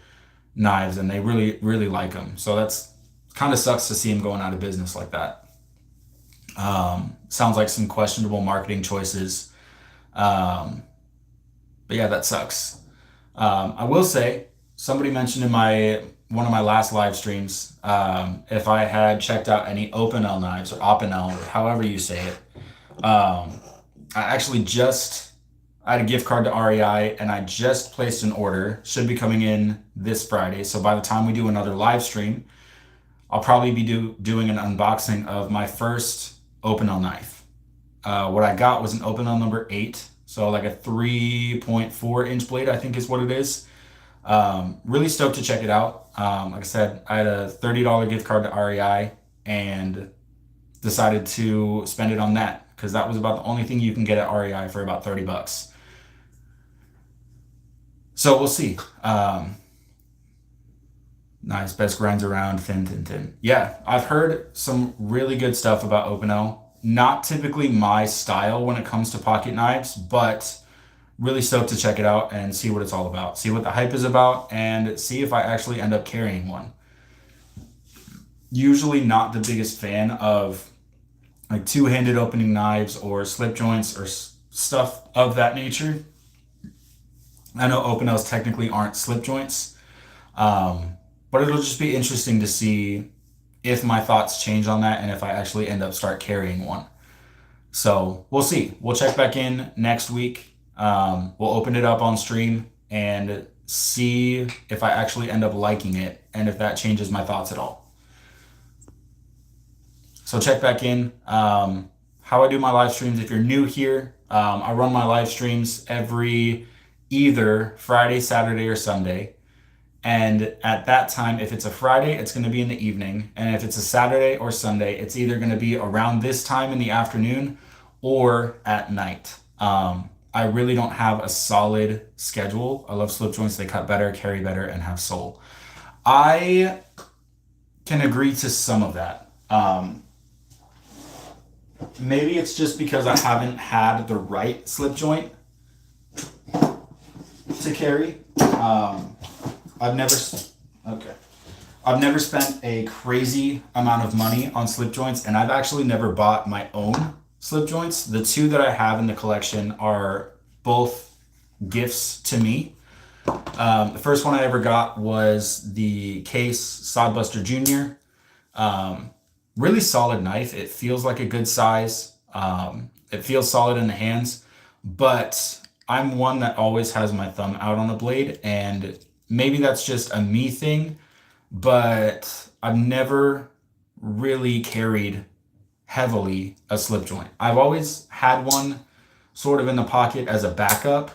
knives, and they really, really like them. So that's kind of sucks to see them going out of business like that. Sounds like some questionable marketing choices. But yeah, that sucks. I will say, somebody mentioned in one of my last live streams, if I had checked out any Opinel knives or Opinel, or however you say it. I actually I had a gift card to REI, and I just placed an order. Should be coming in this Friday. So by the time we do another live stream, I'll probably be doing an unboxing of my first Opinel knife. What I got was an Opinel number 8. So like a 3.4 inch blade, I think is what it is. Really stoked to check it out. Like I said, I had a $30 gift card to REI and decided to spend it on that because that was about the only thing you can get at REI for about 30 bucks. So we'll see. Nice, best grinds around, thin. Yeah, I've heard some really good stuff about Opinel. Not typically my style when it comes to pocket knives, but really stoked to check it out and see what it's all about. See what the hype is about and see if I actually end up carrying one. Usually not the biggest fan of like two-handed opening knives or slip joints or stuff of that nature. I know Opinels technically aren't slip joints, but it'll just be interesting to see if my thoughts change on that and if I actually end up start carrying one. So we'll see. We'll check back in next week. We'll open it up on stream and see if I actually end up liking it and if that changes my thoughts at all. So check back in. How I do my live streams, if you're new here, I run my live streams every either Friday, Saturday, or Sunday. And at that time, if it's a Friday, it's going to be in the evening. And if it's a Saturday or Sunday, it's either going to be around this time in the afternoon or at night. I really don't have a solid schedule. I love slip joints. They cut better, carry better, and have sole. I can agree to some of that. Maybe it's just because I haven't had the right slip joint to carry. I've never spent a crazy amount of money on slip joints, and I've actually never bought my own slip joints. The two that I have in the collection are both gifts to me. The first one I ever got was the Case Sodbuster Jr. Really solid knife. It feels like a good size. It feels solid in the hands, but I'm one that always has my thumb out on the blade, and maybe that's just a me thing, but I've never really carried heavily a slip joint. I've always had one sort of in the pocket as a backup,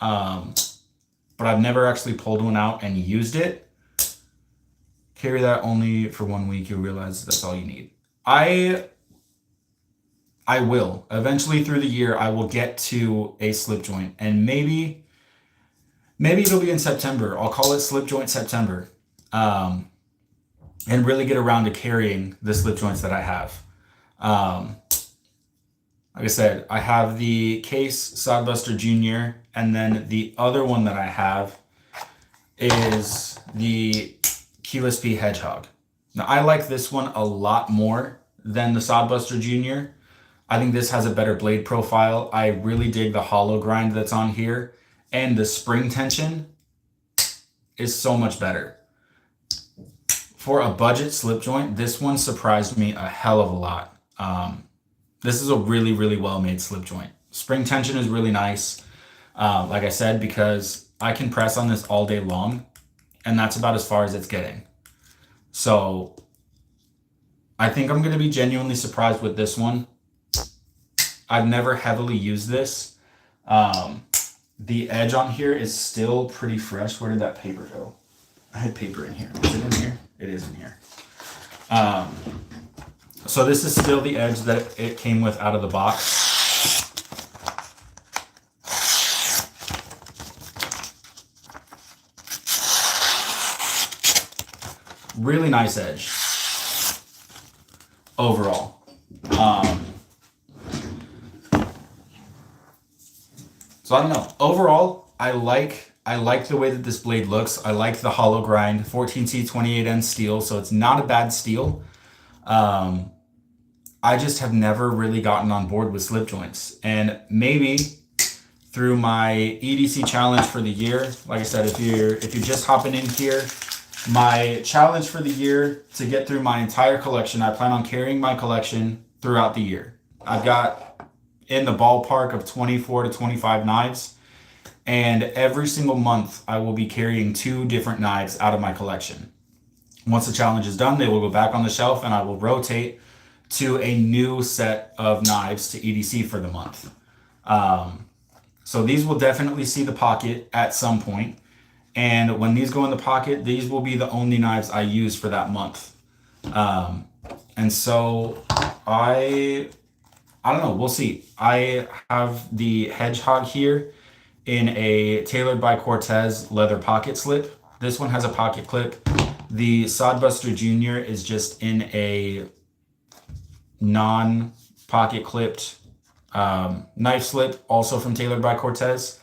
but I've never actually pulled one out and used it. Carry that only for 1 week, you'll realize that's all you need. I will. Eventually through the year, I will get to a slip joint, and maybe it'll be in September. I'll call it Slip Joint September, and really get around to carrying the slip joints that I have. Like I said, I have the Case Sodbuster Jr., and then the other one that I have is the QSP Hedgehog. Now, I like this one a lot more than the Sodbuster Jr. I think this has a better blade profile. I really dig the hollow grind that's on here, and the spring tension is so much better. For a budget slip joint, this one surprised me a hell of a lot. This is a really, really well-made slip joint. Spring tension is really nice, like I said, because I can press on this all day long, and that's about as far as it's getting. So I think I'm going to be genuinely surprised with this one. I've never heavily used this. The edge on here is still pretty fresh. Where did that paper go? I had paper in here. Is it in here? It is in here. So this is still the edge that it came with out of the box. Really nice edge overall. So I don't know. Overall, I like I like the way that this blade looks. I like the hollow grind, 14C 28N steel, so it's not a bad steel. I just have never really gotten on board with slip joints, and maybe through my EDC challenge for the year, like I said, if you're just hopping in here, my challenge for the year to get through my entire collection, I plan on carrying my collection throughout the year. I've got in the ballpark of 24 to 25 knives, and every single month I will be carrying 2 different knives out of my collection. Once the challenge is done, they will go back on the shelf and I will rotate to a new set of knives to EDC for the month. So these will definitely see the pocket at some point. And when these go in the pocket, these will be the only knives I use for that month. And so I don't know, we'll see. I have the Hedgehog here in a Tailored by Cortez leather pocket slip. This one has a pocket clip. The Sodbuster Jr. is just in a non-pocket clipped knife slip, also from Tailored by Cortez.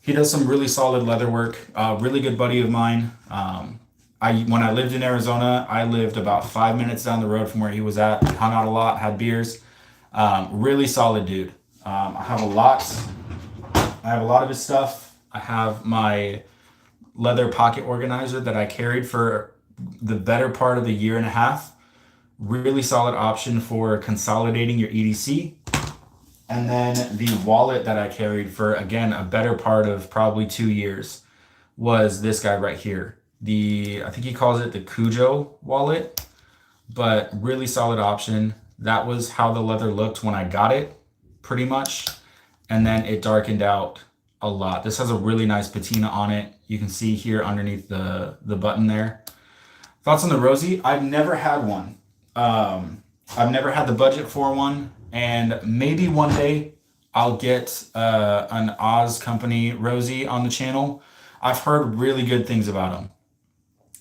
He does some really solid leather work. Really good buddy of mine. When I lived in Arizona, I lived about 5 minutes down the road from where he was at. Hung out a lot, had beers. Really solid dude. I have a lot of his stuff. I have my leather pocket organizer that I carried for the better part of a year and a half. Really solid option for consolidating your EDC. And then the wallet that I carried for, again, a better part of probably 2 years was this guy right here. I think he calls it the Cujo wallet, but really solid option. That was how the leather looked when I got it, pretty much. And then it darkened out a lot. This has a really nice patina on it. You can see here underneath the button there. Thoughts on the Rosie? I've never had one. I've never had the budget for one, and maybe one day I'll get an Oz Company Rosie on the channel. I've heard really good things about them.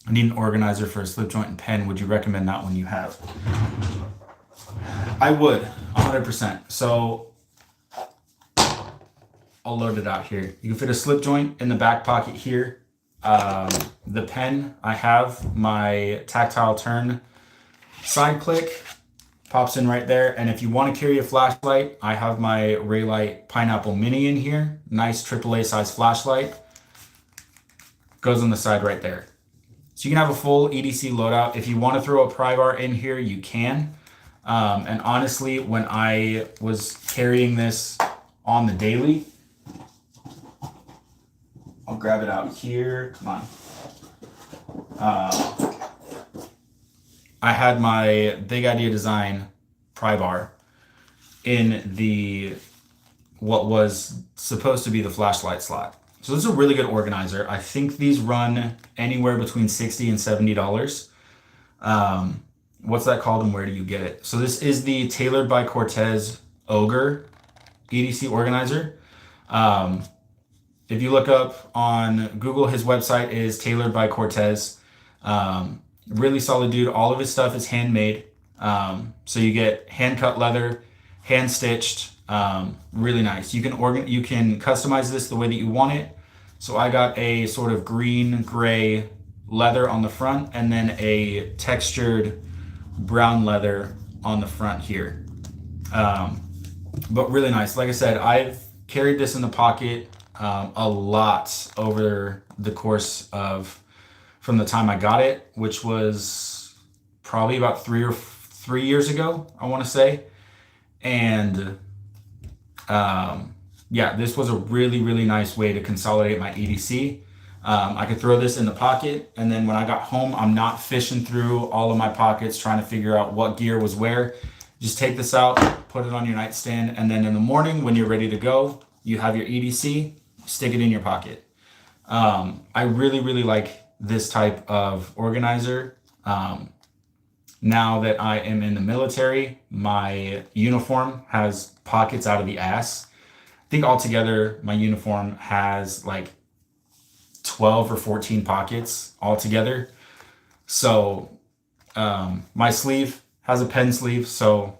I need an organizer for a slip joint and pen. Would you recommend that one you have? I would, 100%. So I'll load it out here. You can fit a slip joint in the back pocket here. The pen, I have my tactile turn side click, pops in right there. And if you want to carry a flashlight, I have my Raylight Pineapple Mini in here. Nice AAA size flashlight. Goes on the side right there. So you can have a full EDC loadout. If you want to throw a pry bar in here, you can. And honestly, when I was carrying this on the daily, I'll grab it out here. Come on. I had my Big Idea Design pry bar in what was supposed to be the flashlight slot. So this is a really good organizer. I think these run anywhere between $60 and $70. What's that called and where do you get it? So this is the Tailored by Cortez Ogre EDC organizer. If you look up on Google, his website is Tailored by Cortez. Really solid dude. All of his stuff is handmade. So you get hand cut leather, hand stitched. Really nice. You can customize this the way that you want it. So I got a sort of green gray leather on the front and then a textured brown leather on the front here. But really nice. Like I said, I've carried this in the pocket a lot over the course of from the time I got it, which was probably about 3 years ago, I want to say. And yeah, this was a really, really nice way to consolidate my EDC. I could throw this in the pocket, and then when I got home, I'm not fishing through all of my pockets trying to figure out what gear was where. Just take this out, put it on your nightstand, and then in the morning when you're ready to go, you have your EDC, stick it in your pocket. I really, really like this type of organizer. Now that I am in the military, my uniform has pockets out of the ass. I think altogether my uniform has like 12 or 14 pockets altogether. So my sleeve has a pen sleeve. So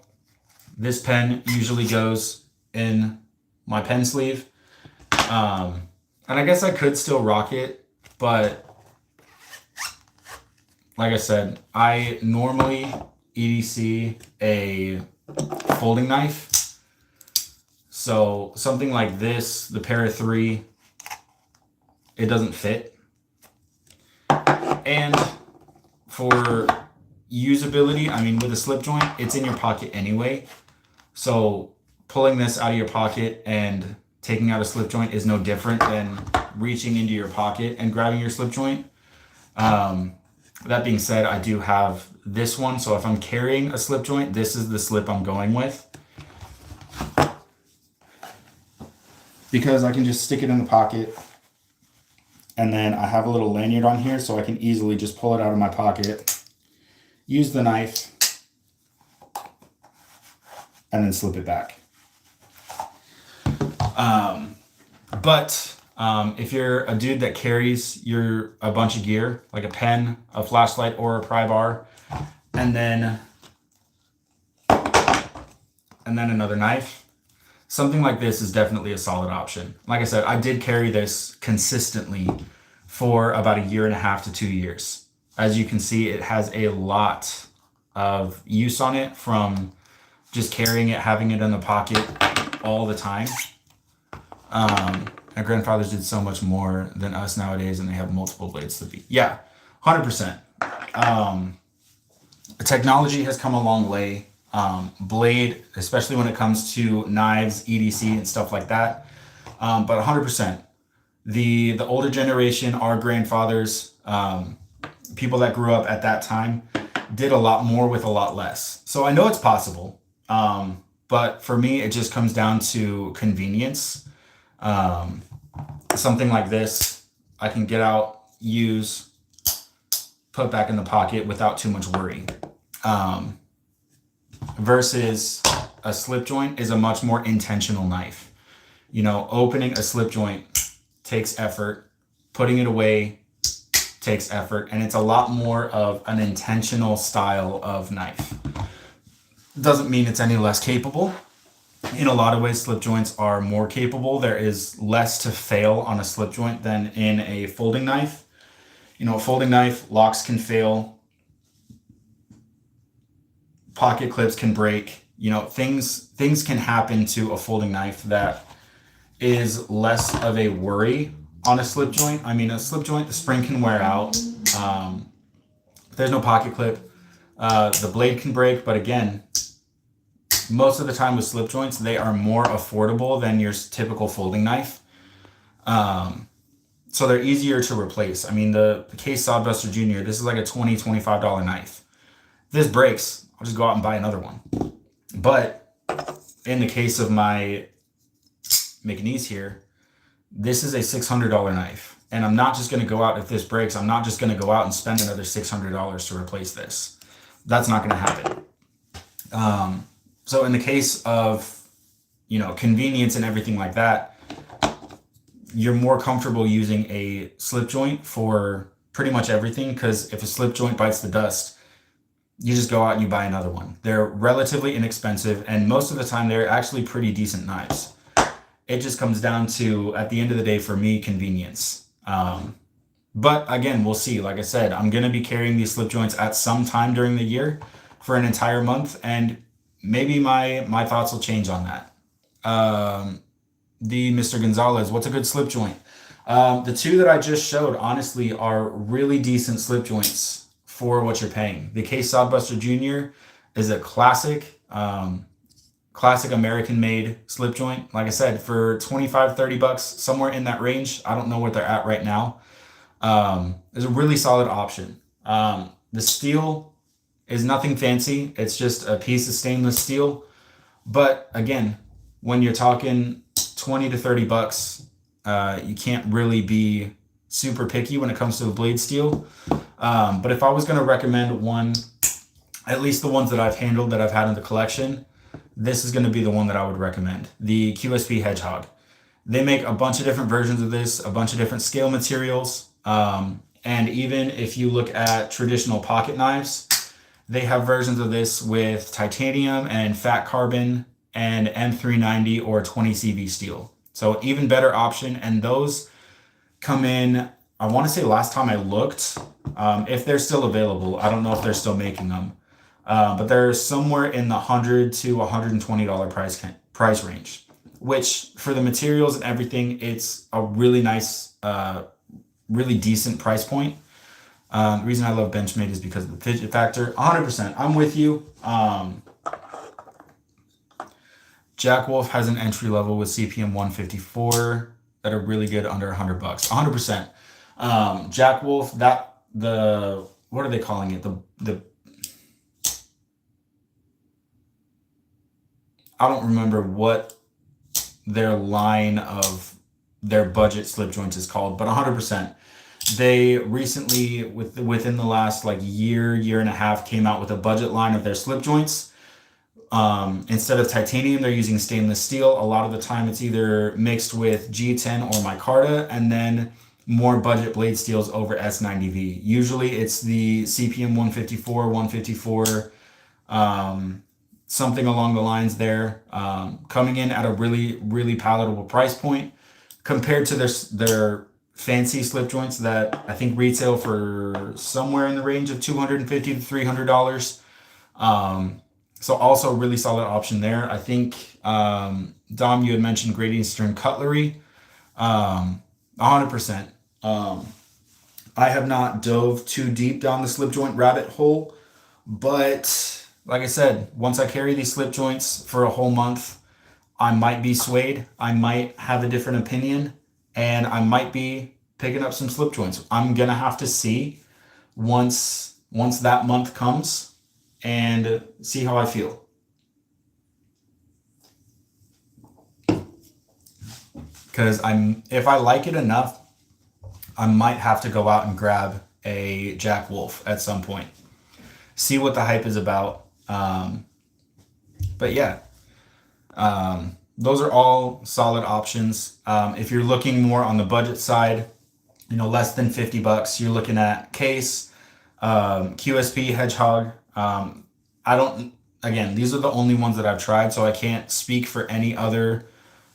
this pen usually goes in my pen sleeve. And I guess I could still rock it, but like I said, I normally EDC a folding knife. So something like this, the Para 3, it doesn't fit. And for usability, I mean, with a slip joint, it's in your pocket anyway. So pulling this out of your pocket and taking out a slip joint is no different than reaching into your pocket and grabbing your slip joint. That being said, I do have this one. So if I'm carrying a slip joint, this is the slip I'm going with. Because I can just stick it in the pocket. And then I have a little lanyard on here so I can easily just pull it out of my pocket, use the knife, and then slip it back. But if you're a dude that carries a bunch of gear, like a pen, a flashlight, or a pry bar, and then another knife, something like this is definitely a solid option. Like I said, I did carry this consistently for about 1.5 to 2 years. As you can see, it has a lot of use on it, from just carrying it, having it in the pocket all the time. Our grandfathers did so much more than us nowadays, and they have multiple blades to beat. Yeah, 100%. Technology has come a long way. Blade, especially when it comes to knives, EDC, and stuff like that. But 100%. The older generation, our grandfathers, people that grew up at that time, did a lot more with a lot less. So I know it's possible. But for me, it just comes down to convenience. Something like this, I can get out, use, put back in the pocket without too much worry. Versus a slip joint is a much more intentional knife. You know, opening a slip joint takes effort, putting it away takes effort, and it's a lot more of an intentional style of knife. Doesn't mean it's any less capable. In a lot of ways, slip joints are more capable. There is less to fail on a slip joint than in a folding knife. You know, a folding knife, locks can fail, pocket clips can break. You know, things can happen to a folding knife that is less of a worry on a slip joint. I mean, a slip joint, the spring can wear out. If there's no pocket clip, the blade can break. But again, most of the time with slip joints, they are more affordable than your typical folding knife. So they're easier to replace. I mean, the Case Sodbuster Jr., this is like a $20, $25 knife. If this breaks, I'll just go out and buy another one. But in the case of my Manix here, this is a $600 knife. And I'm not just going to go out, if this breaks, I'm not just going to go out and spend another $600 to replace this. That's not going to happen. So in the case of, you know, convenience and everything like that, you're more comfortable using a slip joint for pretty much everything, because if a slip joint bites the dust, you just go out and you buy another one. They're relatively inexpensive, and most of the time they're actually pretty decent knives. It just comes down to, at the end of the day, for me, convenience. But again, we'll see. Like I said, I'm going to be carrying these slip joints at some time during the year for an entire month, and maybe my thoughts will change on that. The Mr. Gonzalez, what's a good slip joint? The two that I just showed, honestly, are really decent slip joints for what you're paying. The Case Sodbuster Jr. is a classic American-made slip joint. Like I said, for $25, $30, somewhere in that range. I don't know what they're at right now. It's a really solid option. The steel is nothing fancy. It's just a piece of stainless steel. But again, when you're talking $20 to $30, you can't really be super picky when it comes to the blade steel. But if I was going to recommend one, at least the ones that I've handled, that I've had in the collection, this is going to be the one that I would recommend. The QSP Hedgehog. They make a bunch of different versions of this, a bunch of different scale materials. And even if you look at traditional pocket knives, they have versions of this with titanium and fat carbon and M390 or 20 CV steel. So even better option. And those come in, I want to say last time I looked, if they're still available, I don't know if they're still making them, but they're somewhere in the $100 to $120 price range, which for the materials and everything, it's a really nice, really decent price point. The reason I love Benchmade is because of the fidget factor. 100%. I'm with you. Jack Wolf has an entry level with CPM 154 that are really good under $100. 100%. Jack Wolf, what are they calling it? I don't remember what their line of their budget slip joints is called, but 100%. They recently, within the last like year and a half, came out with a budget line of their slip joints. Instead of titanium, they're using stainless steel. A lot of the time it's either mixed with G10 or micarta, and then more budget blade steels over S90V. Usually it's the CPM 154, 154, something along the lines there, coming in at a really palatable price point compared to their fancy slip joints that I think retail for somewhere in the range of $250 to $300. So also a really solid option there. I think, Dom, you had mentioned Great Eastern Cutlery. 100%. I have not dove too deep down the slip joint rabbit hole, but like I said, once I carry these slip joints for a whole month, I might be swayed. I might have a different opinion, and I might be picking up some slip joints. I'm gonna have to see once that month comes and see how I feel. Because if I like it enough, I might have to go out and grab a Jack Wolf at some point. See what the hype is about. But yeah, those are all solid options. If you're looking more on the budget side, less than $50, you're looking at Case, QSP, Hedgehog. These are the only ones that I've tried, so I can't speak for any other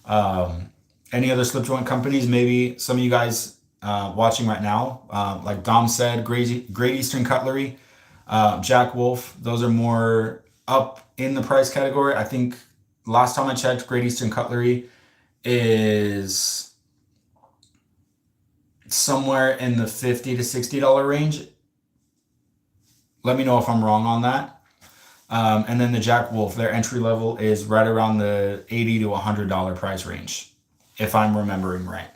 slip joint companies. Maybe some of you guys watching right now, like Dom said, Great Eastern Cutlery, Jack Wolf, those are more up in the price category. I think last time I checked, Great Eastern Cutlery is somewhere in the $50 to $60 range. Let me know if I'm wrong on that. And then the Jack Wolf, their entry level is right around the $80 to $100 price range, if I'm remembering right.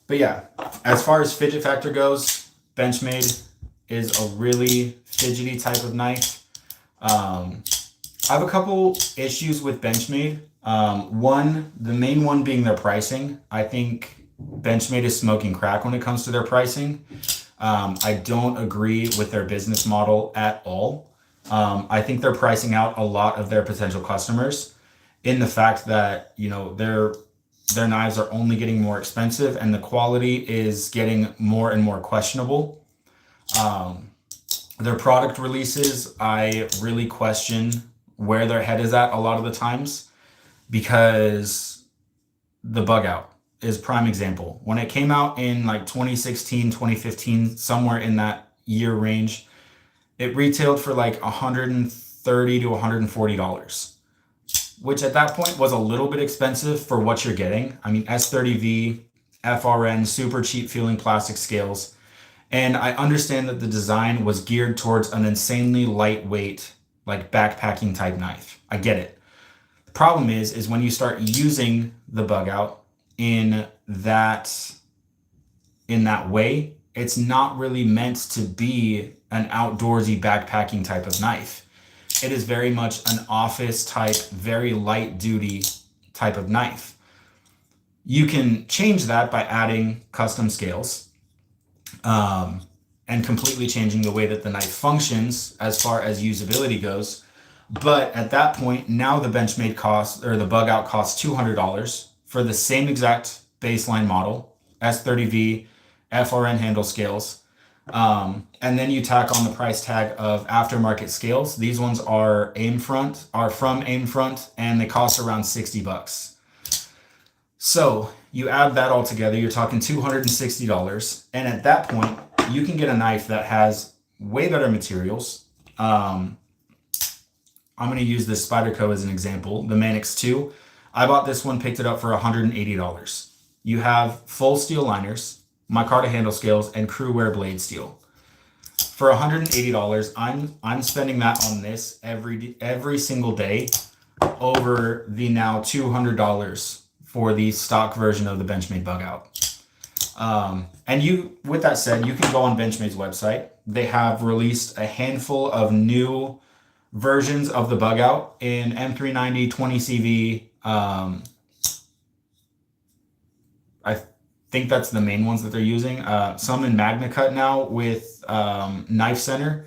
But yeah, as far as fidget factor goes, Benchmade is a really fidgety type of knife. I have a couple issues with Benchmade. The main one being their pricing. I think Benchmade is smoking crack when it comes to their pricing. I don't agree with their business model at all. I think they're pricing out a lot of their potential customers in the fact that, their knives are only getting more expensive and the quality is getting more and more questionable. Their product releases, I really question where their head is at a lot of the times, because the bug out is prime example. When it came out in like 2016, 2015, somewhere in that year range, it retailed for like $130 to $140, which at that point was a little bit expensive for what you're getting. I mean, S30V, FRN, super cheap feeling plastic scales. And I understand that the design was geared towards an insanely lightweight, like backpacking type knife. I get it. The problem is when you start using the bug out in that way, it's not really meant to be an outdoorsy backpacking type of knife. It is very much an office type, very light duty type of knife. You can change that by adding custom scales, and completely changing the way that the knife functions as far as usability goes. But at that point, now the Benchmade costs, or the bug out costs $200 for the same exact baseline model, S30V, FRN handle scales. And then you tack on the price tag of aftermarket scales. These ones are from Aimfront, and they cost around $60. So You add that all together, you're talking $260. And at that point, you can get a knife that has way better materials. I'm going to use this Spyderco as an example, the Manix 2. I bought this one, picked it up for $180. You have full steel liners, micarta handle scales, and crew wear blade steel. For $180, I'm spending that on this every single day over the now $200 for the stock version of the Benchmade bug out. And with that said, you can go on Benchmade's website. They have released a handful of new versions of the bug out in M390, 20CV. I think that's the main ones that they're using. Some in Magna Cut now with Knife Center.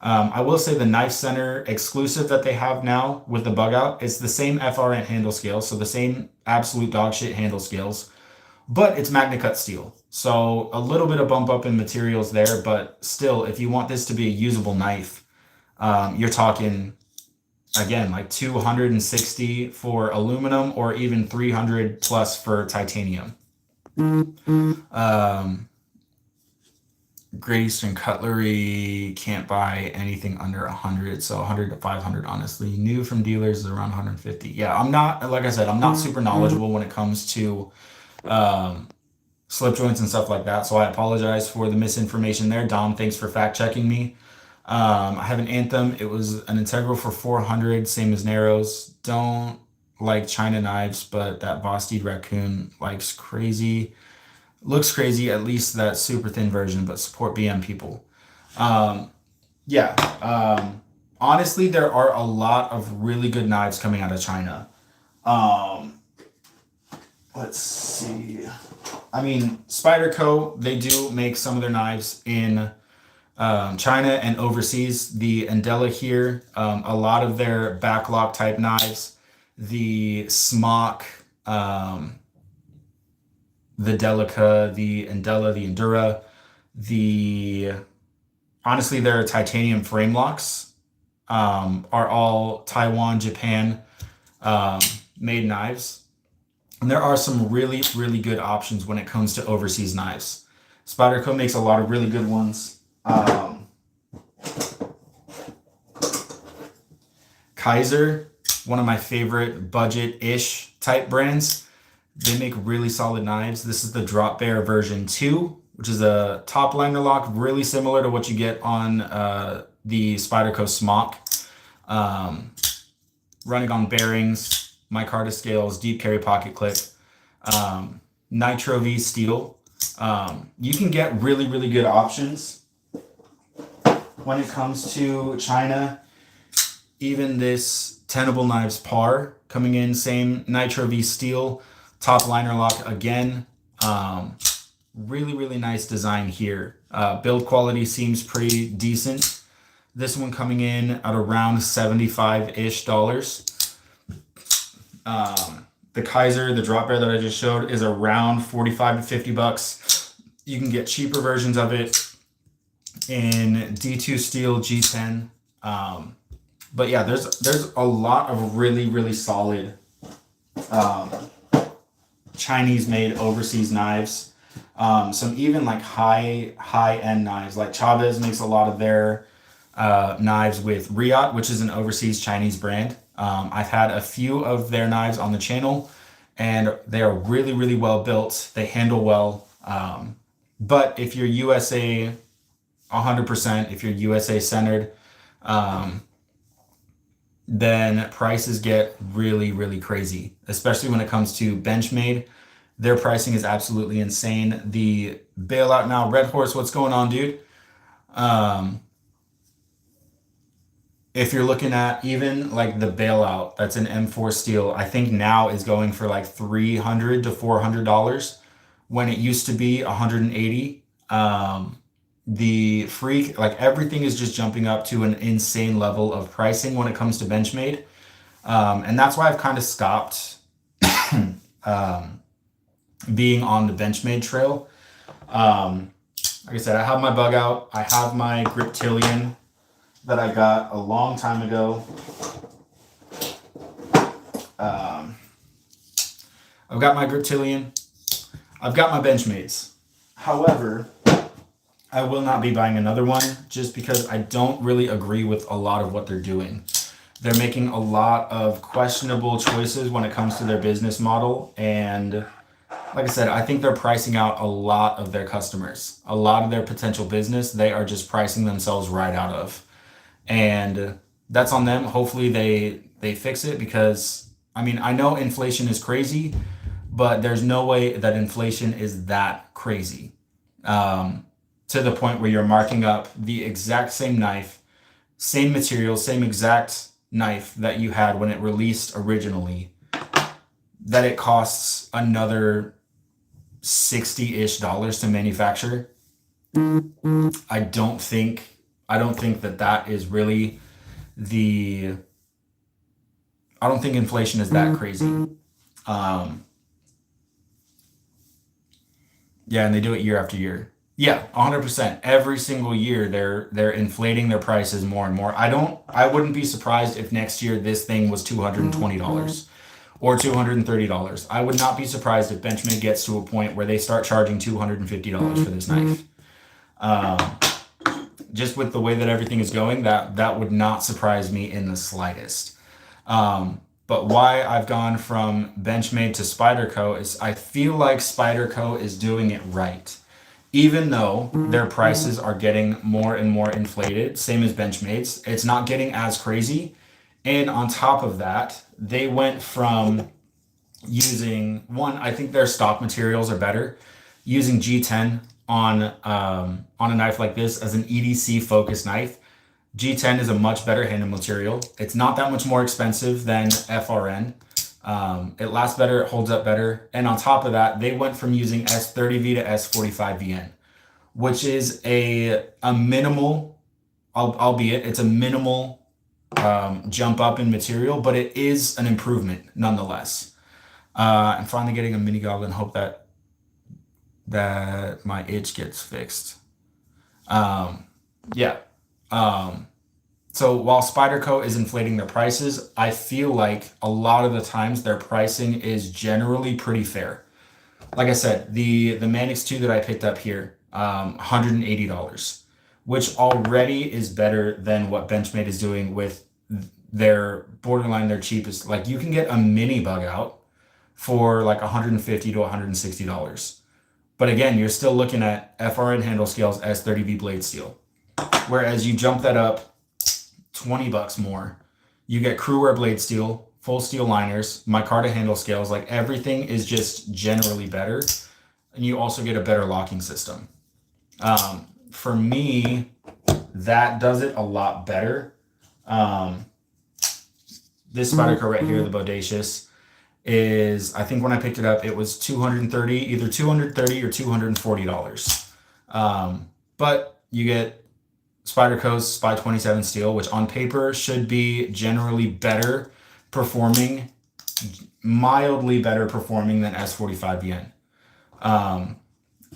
I will say the Knife Center exclusive that they have now with the bug out, it's the same FRN handle scale, so the same absolute dog shit handle scales, but it's Magna Cut steel. So a little bit of bump up in materials there, but still, if you want this to be a usable knife, you're talking, again, like $260 for aluminum or even $300 plus for titanium. Great Eastern Cutlery can't buy anything under 100, so 100 to 500 honestly. New from dealers is around 150. Yeah, I'm not, like I said, I'm not super knowledgeable when it comes to slip joints and stuff like that, so I apologize for the misinformation there. Dom, thanks for fact checking me. I have an Anthem. It was an integral for 400, same as Narrows. Don't like China knives, but that Bastide Raccoon looks crazy, at least that super thin version, but support BM people. Honestly, there are a lot of really good knives coming out of China. Let's see. I mean, Spyderco, they do make some of their knives in China and overseas. The Andela here, a lot of their backlock type knives, the Smock, the Delica, the Andela, the Endura, honestly, their titanium frame locks are all Taiwan, Japan made knives. And there are some really, really good options when it comes to overseas knives. Spyderco makes a lot of really good ones. Kaiser, one of my favorite budget-ish type brands. They make really solid knives. This is the Drop Bear version 2, which is a top liner lock, really similar to what you get on the Spyderco Smock. Running on bearings, micarta scales, deep carry pocket clip, Nitro V steel. You can get really, really good options when it comes to China. Even this Tenable Knives Par coming in, same Nitro V steel, top liner lock again. Really, really nice design here. Build quality seems pretty decent. This one coming in at around $75-ish. The Kaiser, the Drop Bear that I just showed, is around 45 to 50 bucks. You can get cheaper versions of it in D2 steel, G10. But yeah, there's a lot of really, really solid Chinese made overseas knives. Some even like high end knives, like Chavez makes a lot of their knives with Riot, which is an overseas Chinese brand. I've had a few of their knives on the channel and they are really, really well built. They handle well. But if you're USA 100%, if you're USA centered, then prices get really, really crazy, especially when it comes to Benchmade. Their pricing is absolutely insane. The bailout now, Red Horse, what's going on, dude? If you're looking at even like the bailout, that's an M4 steel, I think now is going for like $300 to $400 when it used to be $180. The Freak, like everything is just jumping up to an insane level of pricing when it comes to Benchmade. And that's why I've kind of stopped being on the Benchmade trail. Like I said, I have my bug out. I have my Griptilian that I got a long time ago. I've got my Griptilian. I've got my Benchmates. However, I will not be buying another one just because I don't really agree with a lot of what they're doing. They're making a lot of questionable choices when it comes to their business model. And like I said, I think they're pricing out a lot of their customers, a lot of their potential business. They are just pricing themselves right out of. And that's on them. Hopefully they fix it because I mean, I know inflation is crazy, but there's no way that inflation is that crazy. To the point where you're marking up the exact same knife, same material, same exact knife that you had when it released originally, that it costs another 60-ish dollars to manufacture. I don't think that is really the I don't think inflation is that crazy. Yeah, and they do it year after year. Yeah, 100%. Every single year they're inflating their prices more and more. I wouldn't be surprised if next year this thing was $220 or $230. I would not be surprised if Benchmade gets to a point where they start charging $250 for this knife. Just with the way that everything is going, that would not surprise me in the slightest. But why I've gone from Benchmade to Spyderco is I feel like Spyderco is doing it right. Even though their prices are getting more and more inflated, same as Benchmade's, it's not getting as crazy. And on top of that, they went from using I think their stock materials are better. Using G10 on a knife like this as an EDC focused knife. G10 is a much better handle material. It's not that much more expensive than FRN. It lasts better, it holds up better. And on top of that, they went from using S30V to S45VN, which is a minimal, albeit it's a minimal jump up in material, but it is an improvement nonetheless. I'm finally getting a mini goggle and hope that my itch gets fixed. Yeah. So while Spyderco is inflating their prices, I feel like a lot of the times their pricing is generally pretty fair. Like I said, the Manix 2 that I picked up here, $180, which already is better than what Benchmade is doing with their borderline, their cheapest. Like you can get a mini bug out for like $150 to $160. But again, you're still looking at FRN handle scales, S30V blade steel. Whereas you jump that up $20 more, you get Crewwear blade steel, full steel liners, micarta handle scales, like everything is just generally better. And you also get a better locking system. For me, that does it a lot better. This Spyderco right here, the Bodacious, is, I think when I picked it up, it was $230, either $230 or $240. But you get Spyderco's Spy 27 steel, which on paper should be generally better performing, mildly better performing than S45VN.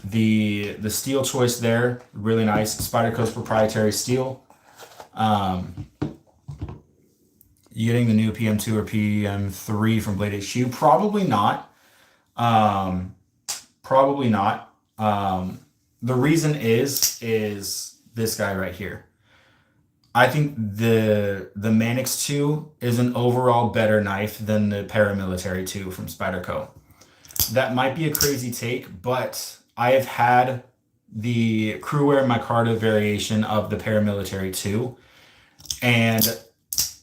The steel choice there, really nice. Spyderco's proprietary steel. You getting the new PM2 or PM3 from Blade HQ? Probably not. Probably not. The reason is this guy right here. I think the Manix 2 is an overall better knife than the Paramilitary 2 from Spyderco. That might be a crazy take, but I have had the Crewwear micarta variation of the Paramilitary 2, and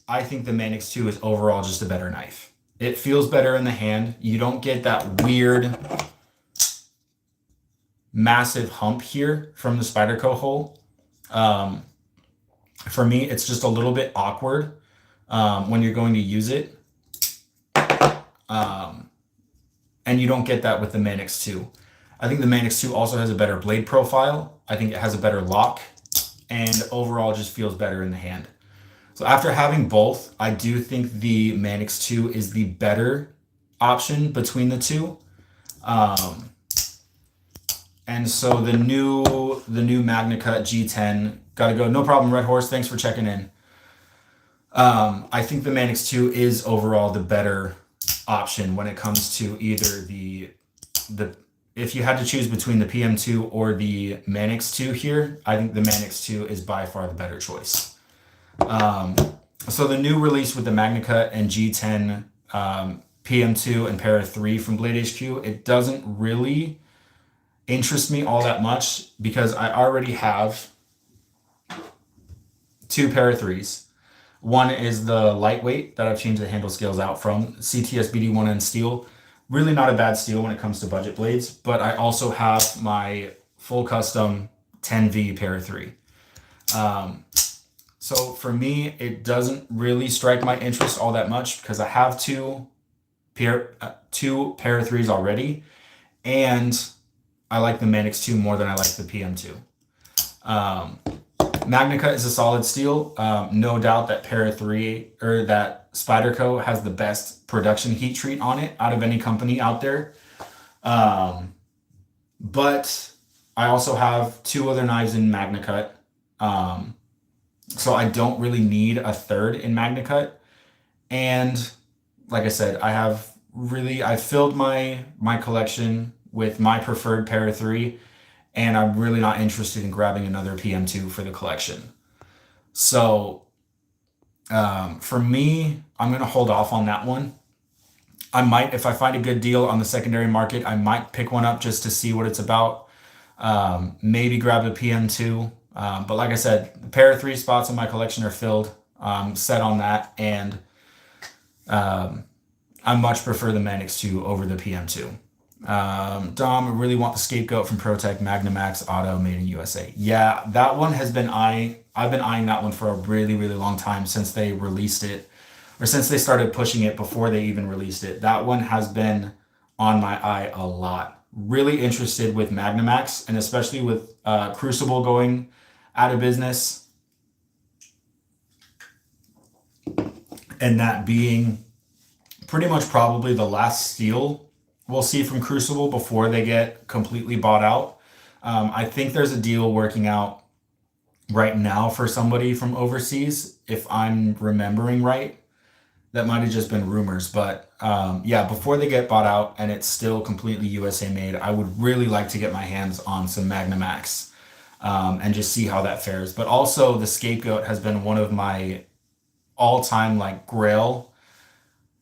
I think the Manix 2 is overall just a better knife. It feels better in the hand. You don't get that weird massive hump here from the Spyderco hole. For me, it's just a little bit awkward when you're going to use it. And you don't get that with the Manix 2. I think the Manix 2 also has a better blade profile. I think it has a better lock, and overall just feels better in the hand. So after having both, I do think the Manix 2 is the better option between the two. And so the new MagnaCut G10, gotta go. No problem, Red Horse. Thanks for checking in. I think the Manix 2 is overall the better option when it comes to either the if you had to choose between the PM2 or the Manix 2 here, I think the Manix 2 is by far the better choice. So the new release with the MagnaCut and G10 PM2 and Para 3 from Blade HQ, it doesn't really interest me all that much because I already have 2 Para 3s. One is the lightweight that I've changed the handle scales out from, CTS BD1N steel. Really not a bad steel when it comes to budget blades, but I also have my full custom 10V Para 3. So for me, it doesn't really strike my interest all that much because I have two Para 3s already, and I like the Manix 2 more than I like the PM2. MagnaCut is a solid steel. No doubt that Para 3 or that Spyderco has the best production heat treat on it out of any company out there. But I also have 2 other knives in MagnaCut. So I don't really need a third in MagnaCut. And like I said, I filled my collection with my preferred Para 3. And I'm really not interested in grabbing another PM2 for the collection. So for me, I'm going to hold off on that one. I might, if I find a good deal on the secondary market, I might pick one up just to see what it's about. Maybe grab a PM2. But like I said, the Para 3 spots in my collection are filled. Set on that. And I much prefer the Manix 2 over the PM2. Dom, I really want the scapegoat from ProTech Magnamax Auto made in USA. Yeah, that one has been I've been eyeing that one for a really, really long time since they released it, or since they started pushing it before they even released it. That one has been on my eye a lot. Really interested with Magnamax, and especially with Crucible going out of business, and that being pretty much probably the last steel we'll see from Crucible before they get completely bought out. I think there's a deal working out right now for somebody from overseas, if I'm remembering right. That might have just been rumors, but yeah, before they get bought out and it's still completely USA made, I would really like to get my hands on some Magnamax and just see how that fares. But also the scapegoat has been one of my all-time like grail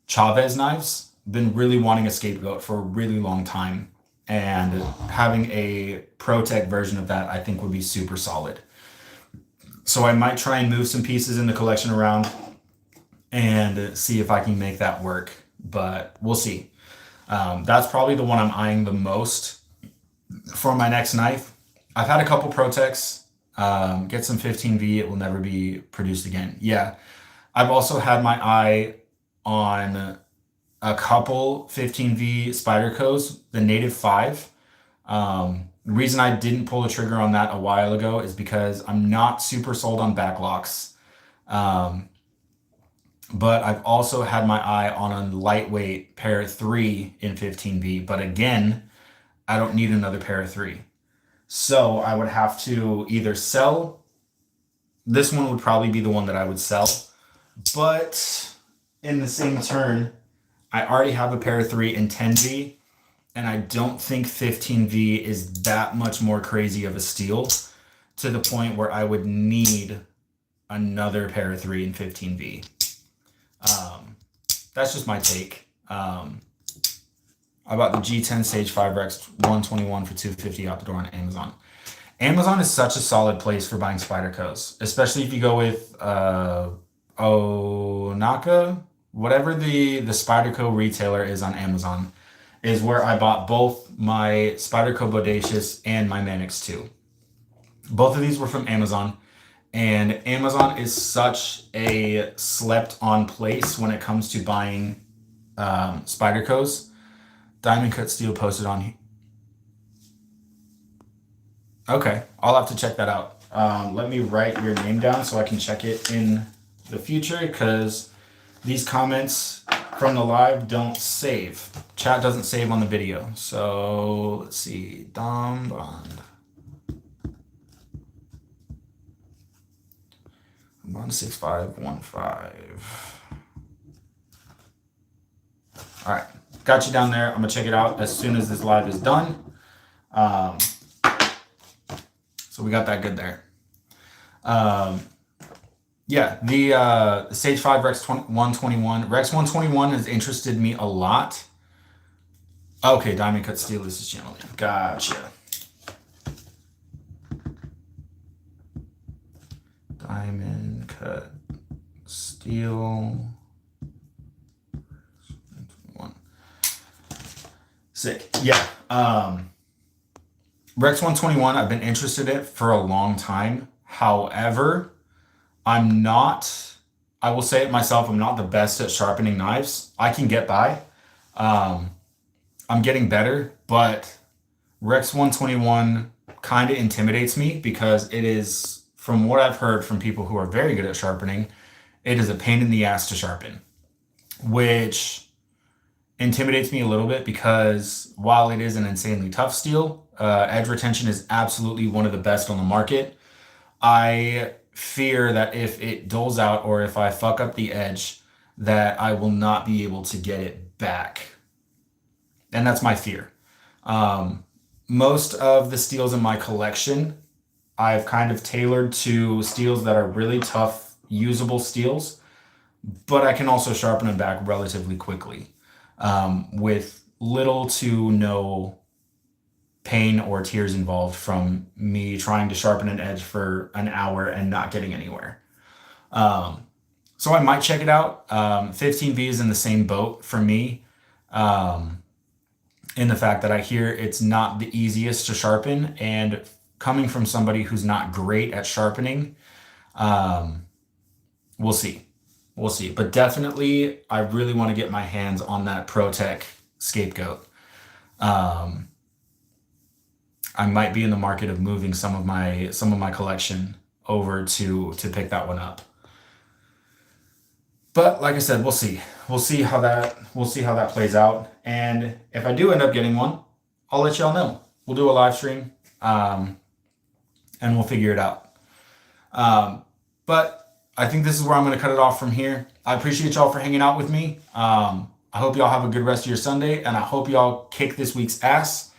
Chavez knives. Been really wanting a scapegoat for a really long time, and having a ProTech version of that I think would be super solid. So I might try and move some pieces in the collection around and see if I can make that work, but we'll see. That's probably the one I'm eyeing the most for my next knife. I've had a couple ProTechs, get some 15V, it will never be produced again. Yeah, I've also had my eye on a couple 15V Spydercos, the Native 5. The reason I didn't pull the trigger on that a while ago is because I'm not super sold on backlocks. But I've also had my eye on a lightweight Para 3 in 15V. But again, I don't need another Para 3. So I would have to either sell. This one would probably be the one that I would sell. But in the same turn, I already have a Para 3 in 10V, and I don't think 15V is that much more crazy of a steel to the point where I would need another Para 3 in 15V. That's just my take. I bought the G10 Sage 5Rex 121 for $250 out the door on Amazon. Amazon is such a solid place for buying Spydercos, especially if you go with Onaka. Whatever the Spyderco retailer is on Amazon is where I bought both my Spyderco Bodacious and my Manix 2. Both of these were from Amazon, and Amazon is such a slept-on place when it comes to buying Spydercos. Diamond cut steel posted on here. Okay, I'll have to check that out. Let me write your name down so I can check it in the future, because these comments from the live don't save. Chat doesn't save on the video. So let's see. Dom Bond. Bond 6515. All right. Got you down there. I'm going to check it out as soon as this live is done. So we got that good there. Yeah, the Stage 5 Rex 121. Rex 121 has interested me a lot. Okay, Diamond Cut Steel is his channel. Gotcha. Diamond Cut Steel. Sick. Yeah. Rex 121, I've been interested in it for a long time. However, I will say it myself, I'm not the best at sharpening knives. I can get by. I'm getting better, but Rex 121 kind of intimidates me because it is, from what I've heard from people who are very good at sharpening, it is a pain in the ass to sharpen, which intimidates me a little bit because while it is an insanely tough steel, edge retention is absolutely one of the best on the market. I fear that if it dulls out or if I fuck up the edge, that I will not be able to get it back. And that's my fear. Most of the steels in my collection, I've kind of tailored to steels that are really tough, usable steels, but I can also sharpen them back relatively quickly, with little to no pain or tears involved from me trying to sharpen an edge for an hour and not getting anywhere. So I might check it out. 15V is in the same boat for me, in the fact that I hear it's not the easiest to sharpen, and coming from somebody who's not great at sharpening, we'll see. We'll see. But definitely, I really want to get my hands on that ProTech scapegoat. I might be in the market of moving some of my collection over to pick that one up. But like I said, we'll see. We'll see how that plays out. And if I do end up getting one, I'll let y'all know. We'll do a live stream, and we'll figure it out. But I think this is where I'm going to cut it off from here. I appreciate y'all for hanging out with me. I hope y'all have a good rest of your Sunday, and I hope y'all kick this week's ass.